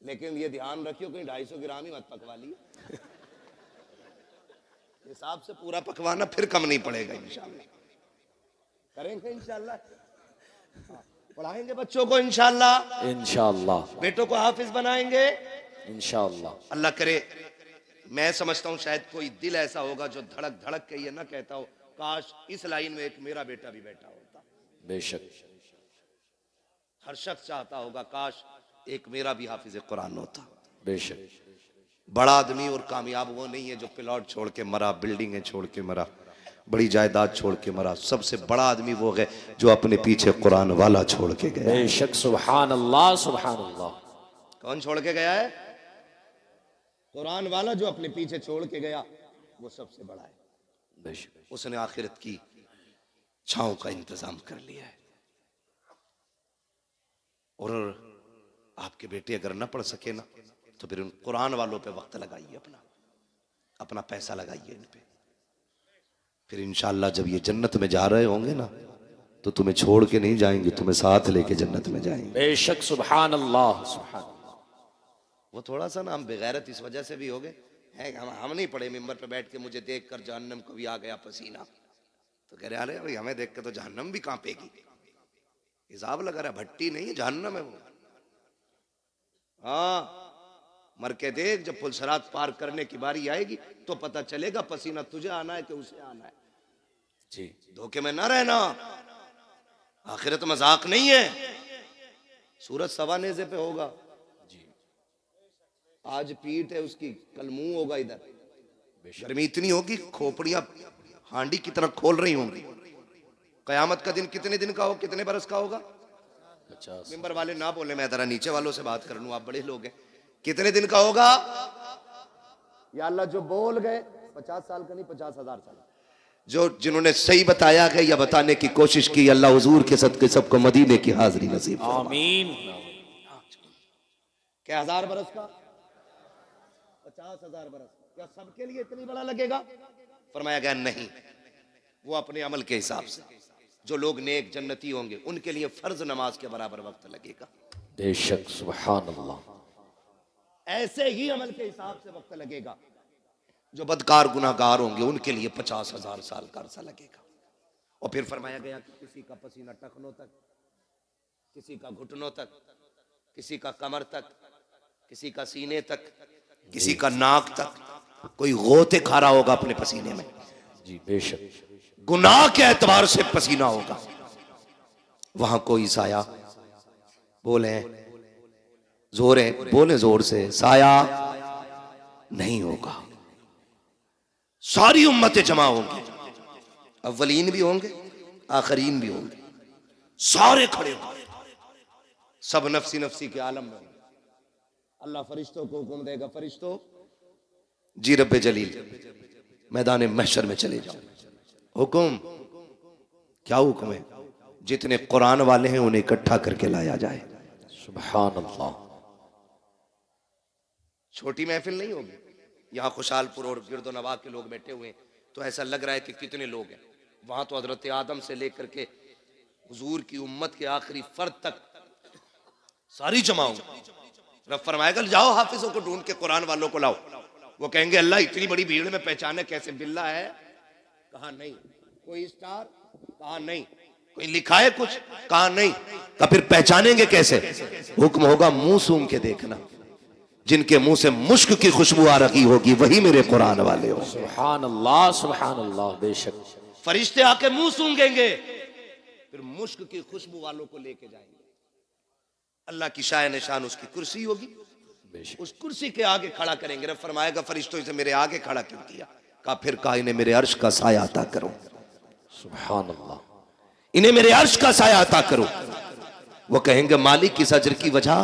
S4: लेकिन ये ध्यान रखियो कहीं 250 ग्राम ही मत पकवा लिए। हिसाब से पूरा पकवाना, फिर कम नहीं पड़ेगा इंशाअल्लाह। करेंगे इंशाअल्लाह, पढ़ाएंगे बच्चों को इंशाअल्लाह,
S2: इंशाअल्लाह।
S4: बेटों को हाफिज बनाएंगे
S2: इंशाअल्लाह।
S4: अल्लाह करे। मैं समझता हूँ शायद कोई दिल ऐसा होगा जो धड़क धड़क के ये ना कहता हो काश इस लाइन में एक मेरा बेटा भी बैठा होता।
S2: बेशक
S4: हर शख्स चाहता होगा काश एक मेरा भी हाफिज कुरान होता।
S2: बेशक।
S4: बड़ा आदमी और कामयाब वो नहीं है जो प्लॉट छोड़ के मरा, बिल्डिंगें छोड़ के मरा, बड़ी जायदाद छोड़ के मरा। सबसे बड़ा आदमी वो है जो अपने पीछे कुरान वाला छोड़ के गया।
S2: बेशक सुभान अल्लाह सुभान अल्लाह।
S4: कौन छोड़ के गया है? कुरान वाला जो अपने पीछे छोड़ के गया, वो सबसे बड़ा है।
S2: बेशक
S4: उसने आखिरत की छांव का इंतजाम कर लिया है। और आपके बेटे अगर ना पढ़ सके ना, तो फिर उन कुरान वालों पे वक्त लगाइए, अपना पैसा लगाइए इन पे। फिर इंशाअल्लाह जब ये जन्नत में जा रहे होंगे ना, तो तुम्हें छोड़ के नहीं जाएंगे, तुम्हें साथ लेके जन्नत में जाएंगे।
S2: बेशक सुभान अल्लाह सुभान।
S4: वो थोड़ा सा ना हम बेगैरत इस वजह से भी हो गए हैं, हम नहीं पढ़े मिंबर पे बैठ के मुझे देख कर जहन्नम को भी आ गया पसीना, तो कह रहे अरे भाई हमें देख के तो जहन्नम भी कांपेगी। हिसाब लगा रहा, भट्टी नहीं है जहन्नम है वो। हाँ मर के देख, जब पुलसरात पार करने की बारी आएगी तो पता चलेगा पसीना तुझे आना है कि उसे आना है।
S2: जी
S4: धोखे में ना रहना, आखिरत मजाक नहीं है। सूरज सवा नेज़े पे होगा, आज पीठ है उसकी, कल मुंह होगा इधर। गर्मी इतनी होगी खोपड़ियां हांडी की तरह खोल रही होंगी। कयामत का दिन कितने दिन का हो, कितने बरस का होगा?
S2: 50।
S4: मिंबर वाले ना बोले, मैं जरा नीचे वालों से बात कर लूं, आप बड़े लोग हैं। कितने दिन का होगा? या अल्लाह जो बोल गए 50 साल का नहीं, 50,000 साल। जो जिन्होंने सही बताया है या बताने की कोशिश की, अल्लाह हुजूर के सदके सबको मदीने की हाजिरी नसीब फरमाए।
S2: आमीन।
S4: क्या 1000 बरस का? 50,000 बरस। क्या सबके लिए इतनी बड़ा लगेगा? फरमाया गया नहीं, वो अपने अमल के हिसाब से। जो लोग नेक जन्नती होंगे उनके लिए फर्ज नमाज के बराबर वक्त लगेगा।
S2: बेशक सुभान अल्लाह।
S4: ऐसे ही अमल के हिसाब से वक्त लगेगा। जो बदकार गुनाहगार होंगे उनके लिए 50,000 साल का अरसा लगेगा। और फिर फरमाया गया कि किसी का पसीना टखनों तक, किसी का घुटनों तक, किसी का कमर तक, किसी का सीने तक, किसी का नाक तक। कोई गोते खा रहा होगा अपने पसीने में।
S2: जी बेशक।
S4: गुनाह के एतबार से पसीना होगा। वहां कोई साया, बोले जोर है, बोले जोर से, साया नहीं होगा। सारी उम्मतें जमा होंगे, अव्वलीन भी होंगे, आखरीन भी होंगे, सारे खड़े होंगे, सब नफसी नफसी के आलम में। अल्लाह फरिश्तों को हुक्म देगा, फरिश्तों जी रब्बे जलील मैदान महशर में चले जाओ। हुक्म क्या हुक्म है? जितने कुरान वाले हैं उन्हें इकट्ठा करके लाया जाए।
S2: सुभान अल्लाह।
S4: छोटी महफिल नहीं होगी। यहाँ खुशालपुर और गिरदो नवाब के लोग बैठे हुए हैं तो ऐसा लग रहा है कि कितने लोग हैं। वहां तो हजरत आदम से लेकर के हुजूर की उम्मत के आखिरी फर्द तक सारी जमा होंगी। रब फरमाएगा जाओ हाफिजों को ढूंढ के कुरान वालों को लाओ। वो कहेंगे अल्लाह इतनी बड़ी भीड़ में पहचाने कैसे? बिल्ला है? कहा नहीं। कोई स्टार? कहा नहीं। कोई लिखा है कुछ? कहा नहीं। तो फिर पहचानेंगे कैसे? हुक्म होगा मुंह सूंघ के देखना। जिनके मुंह से मुश्क की खुशबू आ रही होगी वही मेरे कुरान वाले हो।
S2: सुभान अल्लाह सुभान अल्लाह। बेशक।
S4: फरिश्ते आके मुंह सूंघेंगे, फिर मुश्क की खुशबू वालों को लेके जाएंगे। अल्लाह की शाय निशान उसकी कुर्सी होगी, उस कुर्सी के आगे खड़ा करेंगे। रब फरमाएगा फरिश्तों इसे मेरे आगे खड़ा क्यों किया? कहा फिर कहा इन्हें मेरे अर्श का साया अता करो।
S2: सुभान अल्लाह।
S4: इन्हें मेरे अर्श का साया अता करो। वो कहेंगे मालिक इस अजर की वजह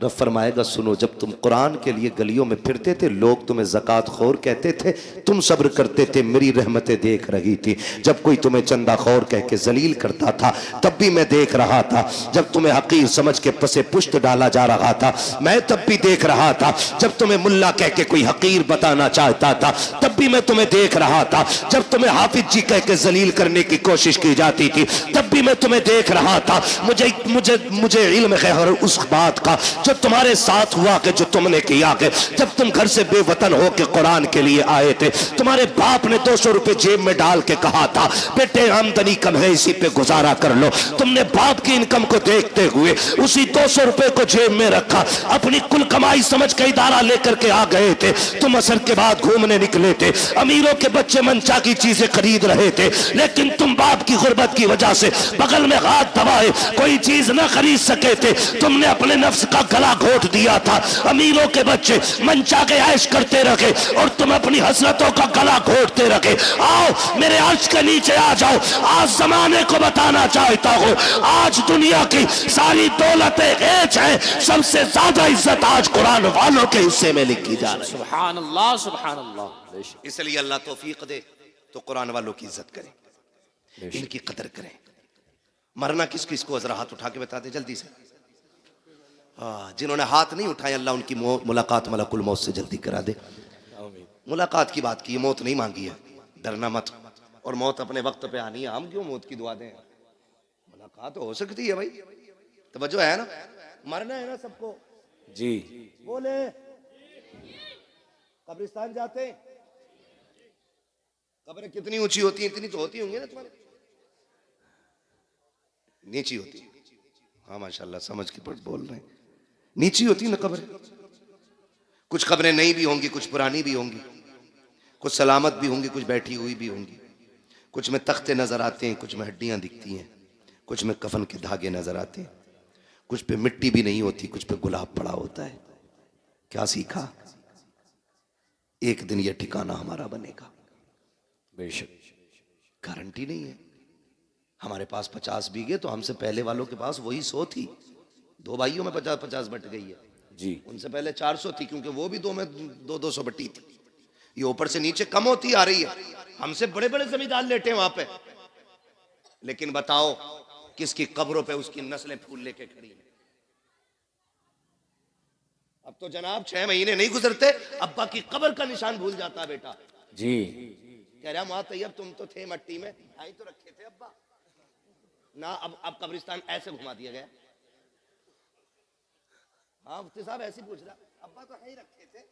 S1: रब फरमाएगा सुनो, जब तुम कुरान के लिए गलियों में फिरते थे लोग तुम्हें ज़कात खोर कहते थे, तुम सब्र करते थे, मेरी रहमतें देख रही थी। जब कोई तुम्हें चंदा खोर कह के जलील करता था तब भी मैं देख रहा था। जब तुम्हें हकीर समझ के पसे पुश्त डाला जा रहा था मैं तब भी देख रहा था। जब तुम्हें मुल्ला कह के कोई हकीर बताना चाहता था तब भी मैं तुम्हें देख रहा था। जब तुम्हें हाफिज जी कह के जलील करने की कोशिश की जाती थी तब भी मैं तुम्हें देख रहा था। मुझे मुझे मुझे इल्म है हर उस बात का जो तुम्हारे साथ हुआ कि जो तुमने किया कि जब तुम घर से बेवतन हो के कुरान के लिए आए थे, तुम्हारे बाप ने 200 रुपए जेब में डाल के कहा था बेटे आमदनी कम है इसी पे गुजारा कर लो। तुमने बाप की इनकम को देखते हुए उसी 200 रुपए को जेब में रखा, अपनी कुल कमाई समझ के इदारा लेकर के आ गए थे। तुम असर के बाद घूमने निकले थे, अमीरों के बच्चे मनचा की चीजें खरीद रहे थे, लेकिन तुम बाप की गुर्बत की वजह से बगल में हाथ दबाए कोई चीज न खरीद सके थे। तुमने अपने नफ्स का गला घोट दिया था। अमीरों के बच्चे मनचा के ऐश करते रखे और तुम अपनी हसरतों का गला घोटते रखे। आओ मेरे अर्श के नीचे आ जाओ। आज जमाने को बताना चाहता हूँ, आज दुनिया की सारी दौलतें एच है, सबसे ज्यादा इज्जत आज कुरान वालों के हिस्से में लिखी जा रही है।
S2: सुभान अल्लाह, सुभान अल्लाह।
S4: इसलिए अल्लाह तौफीक दे तो कुरान वालों की इज्जत करें, इनकी कदर करें। मरना किस किस को जरा हाथ उठा के बता दे जल्दी से। जिन्होंने हाथ नहीं उठाए अल्लाह उनकी मुलाकात मलकुल मौत से जल्दी करा दे। मुलाकात की बात की, मौत नहीं मांगी है, डरना मत। और मौत अपने वक्त पे आनी है, हम क्यों मौत की दुआ दें? मुलाकात हो सकती है भाई, तवज्जो है ना, मरना है ना सबको
S2: जी।
S4: बोले कब्रिस्तान जाते, कब्रें कितनी ऊंची होती हैं? इतनी तो होती होंगी ना तुम्हारे, नीची होती। हाँ माशाल्लाह समझ के बोल रहे हैं, नीची होती ना कब्रें। कुछ कब्रें नई भी होंगी, कुछ पुरानी भी होंगी, कुछ सलामत भी होंगी, कुछ बैठी हुई भी होंगी। कुछ में तख्ते नजर आते हैं, कुछ में हड्डियां दिखती हैं, कुछ में कफन के धागे नजर आते हैं, कुछ पे मिट्टी भी नहीं होती, कुछ पे गुलाब पड़ा होता है। क्या सीखा? एक दिन यह ठिकाना हमारा बनेगा,
S2: बेशक
S4: गारंटी नहीं है। हमारे पास 50 बीघे तो हमसे पहले वालों के पास वही 100 थी। 2 भाइयों में 50-50 बट गई है
S2: जी।
S4: उनसे पहले 400 थी, क्योंकि वो भी 2 में 200 बटी थी। ये ऊपर से नीचे कम होती आ रही है। हमसे बड़े बड़े जमींदार लेटे वहां पे, लेकिन बताओ किसकी कब्रों पे उसकी नस्लें फूल लेके खड़ी हैं। अब तो जनाब 6 महीने नहीं गुजरते अब्बा की कब्र का निशान भूल जाता बेटा
S2: जी।
S4: कह रहा माँ तैयब तुम तो थे मट्टी में, आई तो रखे थे अब्बा ना। अब कब्रिस्तान ऐसे घुमा दिया गया। हाँ मुफ्ती साहब ऐसे पूछ रहा, अब्बा तो है ही रखे थे।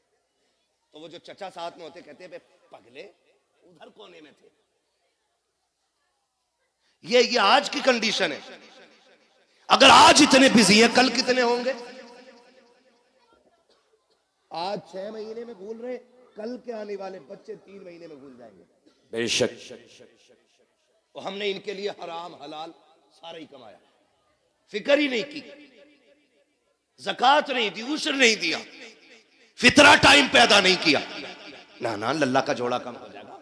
S4: तो वो जो चचा साथ में होते कहते हैं पगले उधर कोने में थे। ये आज की कंडीशन है। अगर आज इतने बिजी हैं कल कितने होंगे? आज 6 महीने में भूल रहे, कल के आने वाले बच्चे 3 महीने में भूल जाएंगे।
S2: बेशक।
S4: तो हमने इनके लिए हराम हलाल सारा ही कमाया, फिक्र ही नहीं की, ज़कात नहीं दी, उश्र नहीं दिया, फितरा टाइम पैदा नहीं किया। ना लल्ला का जोड़ा कम हो जाएगा।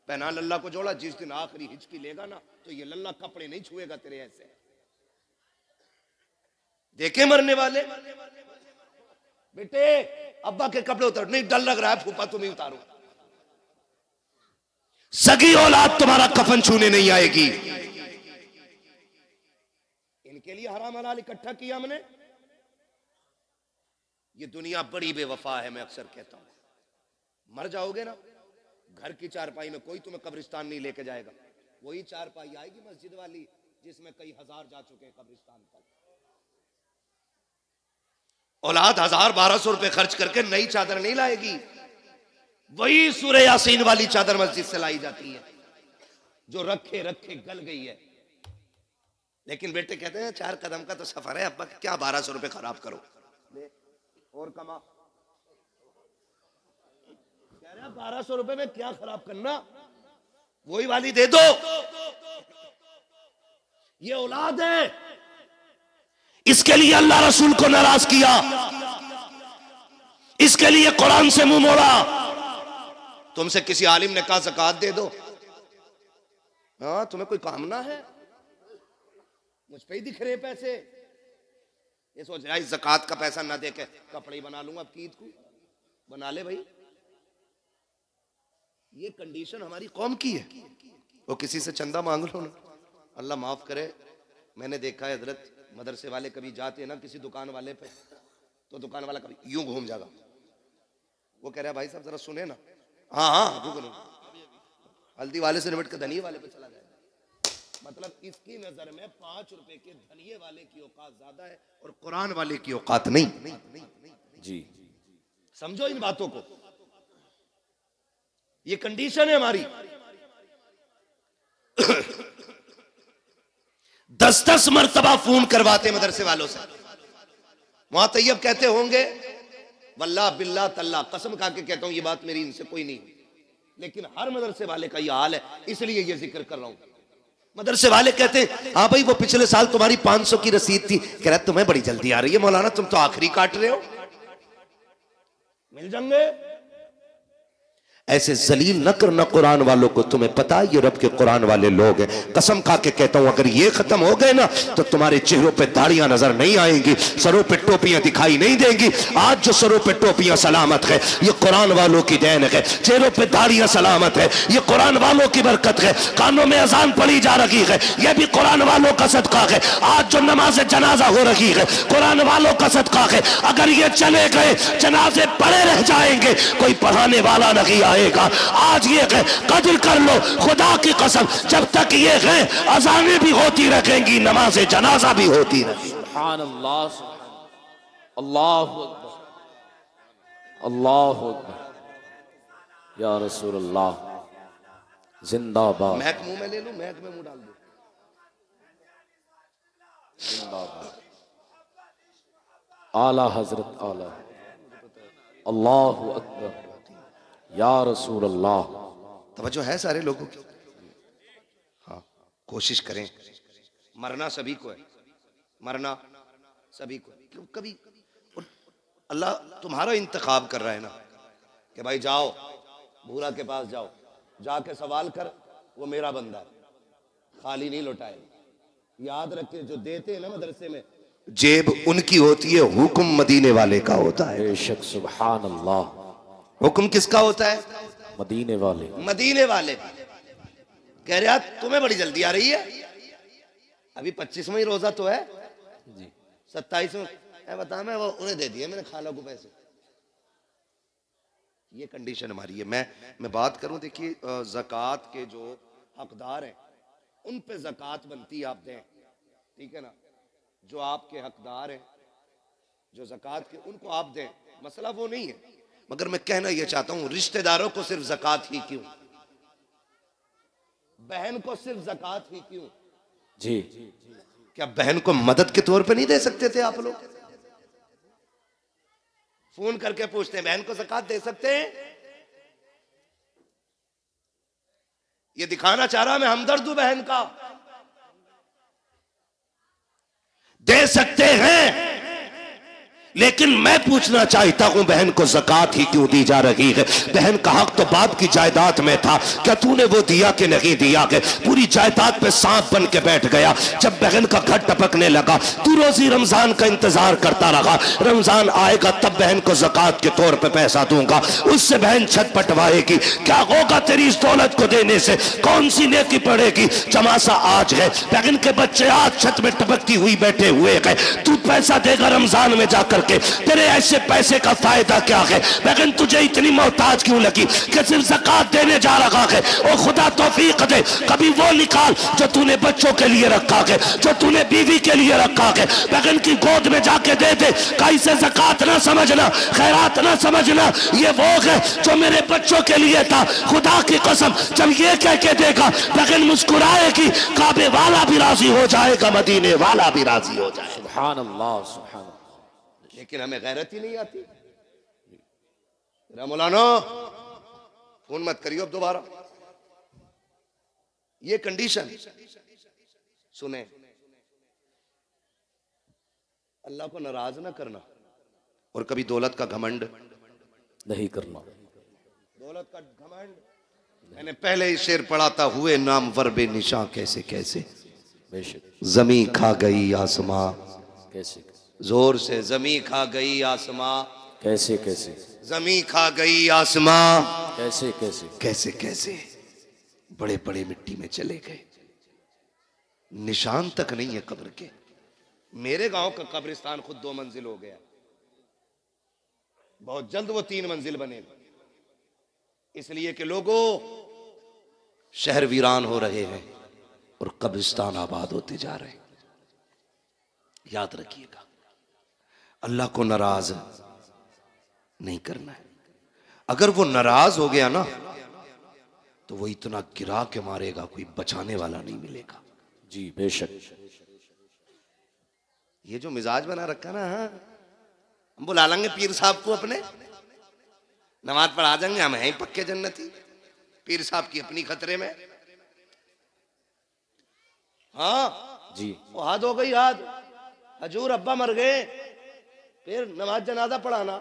S4: पहना लल्ला को जोड़ा, जिस दिन आखिरी हिचकी लेगा ना तो ये लल्ला कपड़े नहीं छुएगा तेरे ऐसे। देखे मरने वाले बेटे अब्बा के कपड़े उतार, नहीं डर लग रहा है फूफा तुम ही उतारो। सगी औलाद तुम्हारा कफन छूने नहीं आएगी। इनके लिए हराम हलाल इकट्ठा किया हमने। ये दुनिया बड़ी बेवफा है। मैं अक्सर कहता हूं मर जाओगे ना, घर की चारपाई में कोई तुम्हें कब्रिस्तान नहीं लेके जाएगा। वही चारपाई आएगी मस्जिद वाली जिसमें कई हजार जा चुके हैं कब्रिस्तान तक। औलाद 1000-1200 रुपए खर्च करके नई चादर नहीं लाएगी, वही सूरह यासीन वाली चादर मस्जिद से लाई जाती है जो रखे रखे गल गई है। लेकिन बेटे कहते हैं 4 कदम का तो सफर है अब्बा, क्या 1200 रुपए खराब करो, ले और कमा। कह रहे 1200 रुपए में क्या खराब करना, वही वाली दे दो। ये औलाद है, इसके लिए अल्लाह रसूल को नाराज किया, इसके लिए कुरान से मुंह मोड़ा। तुमसे किसी आलिम ने कहा ज़कात दे दो, हाँ तुम्हें कोई कामना है, मुझ पे ही दिख रहे पैसे, ये सोच रहा है ज़कात का पैसा ना दे के कपड़े ही बना लूंगा, अब की ईद को बना ले भाई। ये कंडीशन हमारी कौम की है। वो किसी से चंदा मांग लो ना, अल्लाह माफ करे, मैंने देखा है हजरत मदरसे वाले कभी जाते हैं ना किसी दुकान वाले पे, तो दुकान वाला कभी यूं घूम जाएगा, वो कह रहा है भाई साहब जरा सुने ना, हाँ हाँ रुको, हल्दी वाले से निपट के धनिये वाले पे चला जाएगा। मतलब इसकी नजर में 5 रुपए के धनिये वाले की औकात ज्यादा है और कुरान वाले की औकात नहीं।
S2: जी
S4: समझो इन बातों को, ये कंडीशन है हमारी। 10-10 मरतबा फोन करवाते मदरसे वालों से। वहां तैयब कहते होंगे वल्लाह बिल्लाह तल्ला, कसम खा के कहता हूं ये बात मेरी इनसे कोई नहीं, लेकिन हर मदरसे वाले का ये हाल है, इसलिए ये जिक्र कर रहा हूं। मदरसे वाले कहते हैं हाँ भाई वो पिछले साल तुम्हारी 500 की रसीद थी, कह रहा तुम्हें बड़ी जल्दी आ रही है मौलाना, तुम तो आखिरी काट रहे हो, मिल जाएंगे। ऐसे जलील न करना कुरान वालों को, तुम्हें पता है ये रब के कुरान वाले लोग हैं। कसम खा के कहता हूं अगर ये खत्म हो गए ना तो तुम्हारे चेहरों पे दाढ़ियां नजर नहीं आएंगी, सरों पे टोपियां दिखाई नहीं देंगी। आज जो सरों पे टोपियां सलामत है ये कुरान वालों की देन है, चेहरों पे दाढ़ियां सलामत है ये कुरान वालों की बरकत है, कानों में अजान पड़ी जा रही है यह भी कुरान वालों का सदका है, आज जो नमाज जनाजा हो रही है कुरान वालों का सदका है। अगर ये चले गए जनाजे पड़े रह जाएंगे, कोई पढ़ाने वाला नहीं आएगा। आज ये कदर कर लो खुदा की कसम, जब तक ये है अजानें भी होती रहेंगी, नमाज जनाजा भी होती रहेगी।
S2: सुभान अल्लाह, अल्लाहु अकबर, अल्लाहु अकबर, या रसूल अल्लाह जिंदाबाद।
S4: महक मुंह में ले लूं, महक में मुंह डाल दो।
S2: जिंदाबाद आला हजरत आला, अल्लाहु अकबर, या रसूल अल्लाह।
S4: तवज्जो है सारे लोगों की। हाँ कोशिश करें, मरना सभी को है, मरना सभी को है। कभी अल्लाह तुम्हारा इंतखाब कर रहा है ना कि भाई जाओ भूरा के पास जाओ, जाके सवाल कर, वो मेरा बंदा है, खाली नहीं लौटाएगा। याद रखे जो देते हैं ना मदरसे में, जेब उनकी होती है, हुक्म मदीने वाले का होता है।
S2: बेशक सुभान अल्लाह,
S4: हुक्म किसका होता है?
S2: मदीने वाले,
S4: मदीने वाले। कह रहे तुम्हें बड़ी जल्दी आ रही है, अभी 25वां ही रोजा तो है जी, 27वां बता, मैं वो उन्हें दे दिए मैंने खाला को पैसे। ये कंडीशन हमारी है। मैं बात करूं, देखिए ज़कात के जो हकदार हैं उन पे ज़कात बनती है, आप दें, ठीक है ना। जो आपके हकदार हैं जो ज़कात के, उनको आप दें, मसला वो नहीं है। मगर मैं कहना यह चाहता हूं रिश्तेदारों को सिर्फ ज़कात ही क्यों, बहन को सिर्फ ज़कात ही क्यों
S2: जी?
S4: क्या बहन को मदद के तौर पे नहीं दे सकते थे आप लोग? फोन करके पूछते हैं बहन को ज़कात दे सकते हैं? ये दिखाना चाह रहा मैं हमदर्द हूं बहन का। दे सकते हैं, लेकिन मैं पूछना चाहता हूं बहन को ज़कात ही क्यों दी जा रही है? बहन का हक तो बाप की जायदाद में था, क्या तूने वो दिया कि नहीं दिया? के पूरी जायदाद पे सांप बन के बैठ गया। जब बहन का घर टपकने लगा तू रोजी रमजान का इंतजार करता रहा, रमजान आएगा तब बहन को ज़कात के तौर पे पैसा दूंगा, उससे बहन छत पटवाएगी। क्या होगा तेरी इस दौलत को देने से? कौन सी नेकी पड़ेगी? चमासा आज है, बहन के बच्चे आज छत में टपकती हुई बैठे हुए हैं, तू पैसा देगा रमजान में जाकर के, तेरे ऐसे पैसे का फायदा क्या है? लेकिन तुझे इतनी मोहताज क्यों लगी कि सिर्फ ज़कात देने जा रहा है? ओ खुदा तौफीक दे, कभी वो निकाल जो तूने बच्चों के लिए रखा है, जो तूने बीवी के लिए रखा है, लेकिन की गोद में जाके दे दे। कहीं से ज़कात ना समझना, खैरात ना समझना, ये वो है जो मेरे बच्चों के लिए था। खुदा की कसम जब ये कह के देगा लेकिन मुस्कुराएगी, काबे वाला भी राजी हो जाएगा, मदीने वाला भी राजी हो जाएगा।
S2: सुभान अल्लाह, सुभान।
S4: लेकिन हमें गैरत ही नहीं आती। मौलाना फोन मत करियो अब दोबारा। ये कंडीशन सुने, अल्लाह को नाराज ना करना और कभी दौलत का घमंड
S2: नहीं करना।
S4: दौलत का घमंड, मैंने पहले ही शेर पढ़ा था, हुए नाम वर्बे निशां कैसे कैसे,
S2: बेशक
S4: जमी खा गई आसमां
S2: कैसे,
S4: जोर से। जमी खा गई आसमां,
S2: कैसे कैसे,
S4: जमी खा गई आसमां,
S2: कैसे कैसे,
S4: कैसे कैसे, बड़े बड़े मिट्टी में चले गए, निशान तक नहीं है कब्र के। मेरे गांव का कब्रिस्तान खुद 2 मंजिल हो गया, बहुत जल्द वो 3 मंजिल बनेगा, इसलिए कि लोगों शहर वीरान हो रहे हैं और कब्रिस्तान आबाद होते जा रहे हैं। याद रखिएगा, अल्लाह को नाराज नहीं करना है। अगर वो नाराज हो गया ना तो वो इतना गिरा के मारेगा, कोई बचाने वाला नहीं मिलेगा।
S2: जी बेशक।
S4: ये जो मिजाज बना रखा ना, हम बुला लेंगे पीर साहब को अपने, नमाज पढ़ा देंगे, हम हैं पक्के जन्नती। पीर साहब की अपनी खतरे में। हाँ
S2: जी,
S4: वो हाथ हो गई, हाथ हजूर अब्बा मर गए, फिर नमाज जनाजा पढ़ाना।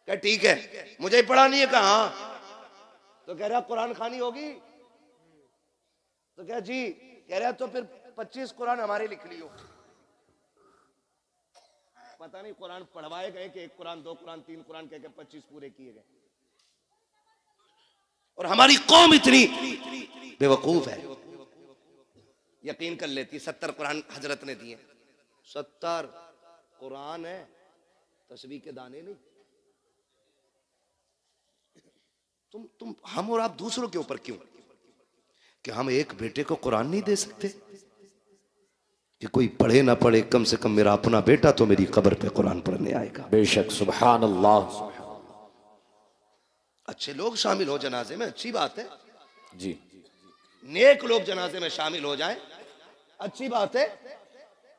S4: क्या ठीक है, मुझे ही पढ़ानी है। कहा तो कह रहा कुरान खानी होगी, तो क्या जी कह रहा तो फिर 25 कुरान हमारे लिख लियो। पता नहीं कुरान पढ़वाए गए कि 1 कुरान 2 कुरान 3 कुरान कह के 25 पूरे किए गए। और हमारी कौम इतनी बेवकूफ है, यकीन कर लेती है 70 कुरान हजरत ने दिए। 70 कुरान है, तस्बीह के दाने नहीं। तुम हम और आप दूसरों के ऊपर क्यों कि हम एक बेटे को कुरान नहीं दे सकते कि कोई पढ़े ना पढ़े, कम से कम मेरा अपना बेटा तो मेरी कब्र पे कुरान पढ़ने आएगा।
S2: बेशक, सुभान अल्लाह।
S4: अच्छे लोग शामिल हो जनाजे में, अच्छी बात है
S2: जी,
S4: नेक लोग जनाजे में शामिल हो जाएं, अच्छी बात है,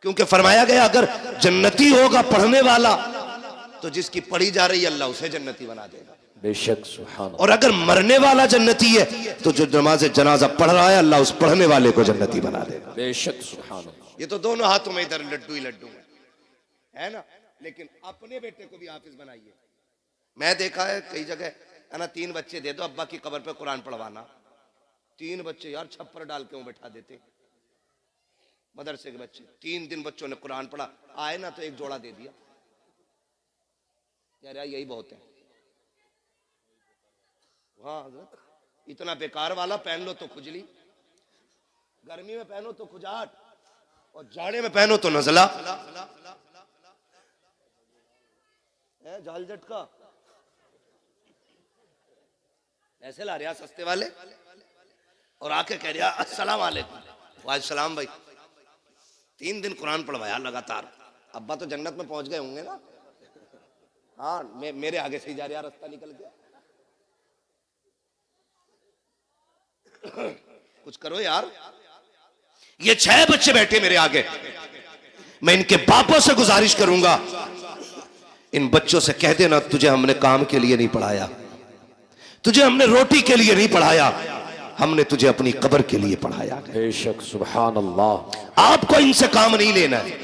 S4: क्योंकि फरमाया गया अगर जन्नती होगा पढ़ने वाला तो जिसकी पढ़ी जा रही है अल्लाह उसे जन्नती बना देगा।
S2: बेशक, सुभान।
S4: और अगर मरने वाला जन्नती है तो जो नमाज जनाजा पढ़ रहा है अल्लाह उस पढ़ने वाले को जन्नती बना देगा।
S2: बेशक, सुभान।
S4: ये तो दोनों हाथों में इधर लड्डू ही लड्डू है ना। लेकिन अपने बेटे को भी हाफिज बनाइए। मैं देखा है कई जगह है ना, 3 बच्चे दे दो अब्बा की कब्र पे कुरान पढ़वाना। 3 बच्चे यार छप्पर डाल के वो बैठा देते, मदरसे के बच्चे। 3 दिन बच्चों ने कुरान पढ़ा, आए ना तो 1 जोड़ा दे दिया। यार यही बहुत है। हाँ हजरत, इतना बेकार वाला पहन लो तो खुजली, गर्मी में पहनो तो खुजाट, और जाड़े में पहनो तो नजला। जाल झटका ऐसे ला रहा सस्ते वाले, और आके कह रहा अस्सलाम वालेकुम। वालेकुम सलाम भाई। 3 दिन कुरान पढ़वाया लगातार। अब्बा तो जन्नत में पहुंच गए होंगे ना। हाँ मेरे आगे से ही जा रहा, रास्ता निकल गया। कुछ करो यार। ये 6 बच्चे बैठे मेरे आगे, मैं इनके बापों से गुजारिश करूंगा, इन बच्चों से कह देना तुझे हमने काम के लिए नहीं पढ़ाया, तुझे हमने रोटी के लिए नहीं पढ़ाया, हमने तुझे अपनी कब्र के लिए पढ़ाया।
S2: बेशक, सुभान अल्लाह।
S4: आपको इनसे काम नहीं लेना है,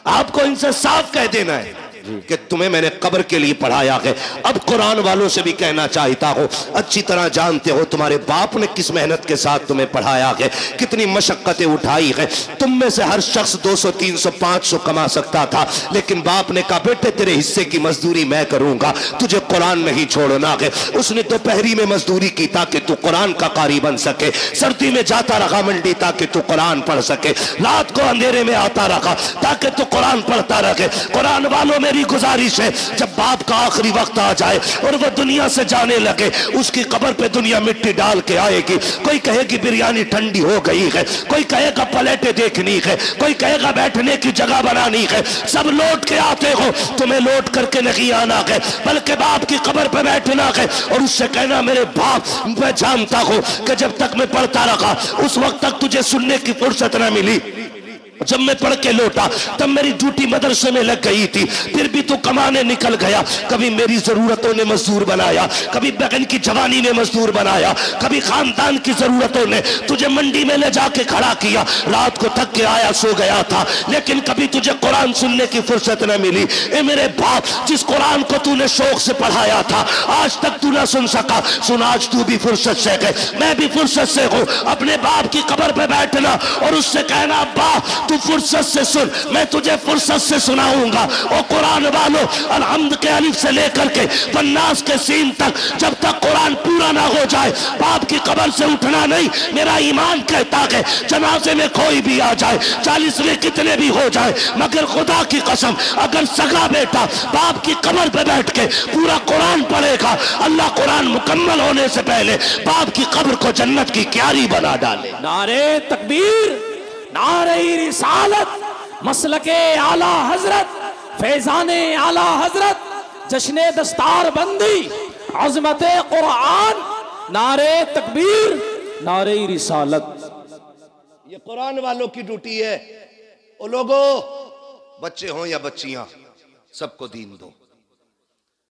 S4: आपको इनसे साफ कह देना है कि तुम्हें मैंने कब्र के लिए पढ़ाया है। अब कुरान वालों से भी कहना चाहता हूँ, अच्छी तरह जानते हो तुम्हारे बाप ने किस मेहनत के साथ तुम्हें पढ़ाया है, कितनी मशक्कतें उठाई है। तुम में से हर शख्स 200 300 500 कमा सकता था, लेकिन बाप ने कहा बेटे तेरे हिस्से की मजदूरी मैं करूंगा, तुझे कुरान नहीं छोड़ना है। उसने दोपहरी में मजदूरी की ताकि तू कुरान का कारी बन सके, सर्दी में जाता रहा मंडी ताकि तू कुरान पढ़ सके, रात को अंधेरे में आता रहा ताकि तू कुरान पढ़ता रहे। कुरान वालों में गुजारिश है, जब बाप का आखिरी वक्त आ जाए और वो दुनिया से जाने लगे, उसकी कब्र पे दुनिया मिट्टी डाल के आएगी। कोई कहेगी बिरयानी ठंडी हो गई है, कोई कहेगा प्लेटें देखनी है, कोई कहेगा बैठने की जगह बनानी है। सब लौट के आते हो, तुम्हें लौट करके नहीं आना है, बल्कि बाप की कब्र पे बैठना है और उससे कहना मेरे बाप मैं जानता हूं कि जब तक मैं पढ़ता रहा उस वक्त तक तुझे सुनने की फुर्सत न मिली, जब मैं पढ़ के लौटा तब मेरी ड्यूटी मदरसे में लग गई थी, फिर भी तू कमाने निकल गया। कभी मेरी जरूरतों ने मजदूर बनाया, कभी बहन की जवानी ने मजदूर बनाया, कभी खानदान की जरूरतों ने तुझे मंडी में ले जाके खड़ा किया। रात को थक के आया सो गया था, लेकिन कभी तुझे कुरान सुनने की फुर्सत न मिली। ए मेरे बाप, जिस कुरान को तूने शौक से पढ़ाया था आज तक तू ना सुन सका, सुन आज तू भी फुर्सत से है, मैं भी फुर्सत से हूँ। अपने बाप की कब्र पे बैठना और उससे कहना अब्बा
S3: तू फुर्सत से सुन, मैं तुझे फुर्सत से सुनाऊंगा। ओ कुरान वालों, अलहम्द के अलिफ से लेकर के वन्नास के सीन तक जब तक कुरान पूरा ना हो जाए बाप की कब्र से उठना नहीं। मेरा ईमान कहता है जनाजे में कोई भी आ जाए, 40 में कितने भी हो जाए, मगर खुदा की कसम अगर सगा बेटा बाप की कब्र पे बैठ के पूरा कुरान पढ़ेगा, अल्लाह कुरान मुकम्मल होने से पहले बाप की कब्र को जन्नत की क्यारी बना डाले।
S2: नारे तकबीर, नारे रिसालत, मसलके आला हजरत, फैजाने आला हजरत, जश्ने दस्तार बंदी, अज़मते कुरान, नारे तकबीर, नारे रिसालत।
S4: ये कुरान वालों की ड्यूटी है। ओ लोगो, बच्चे हों या बच्चियां, सबको दीन दो।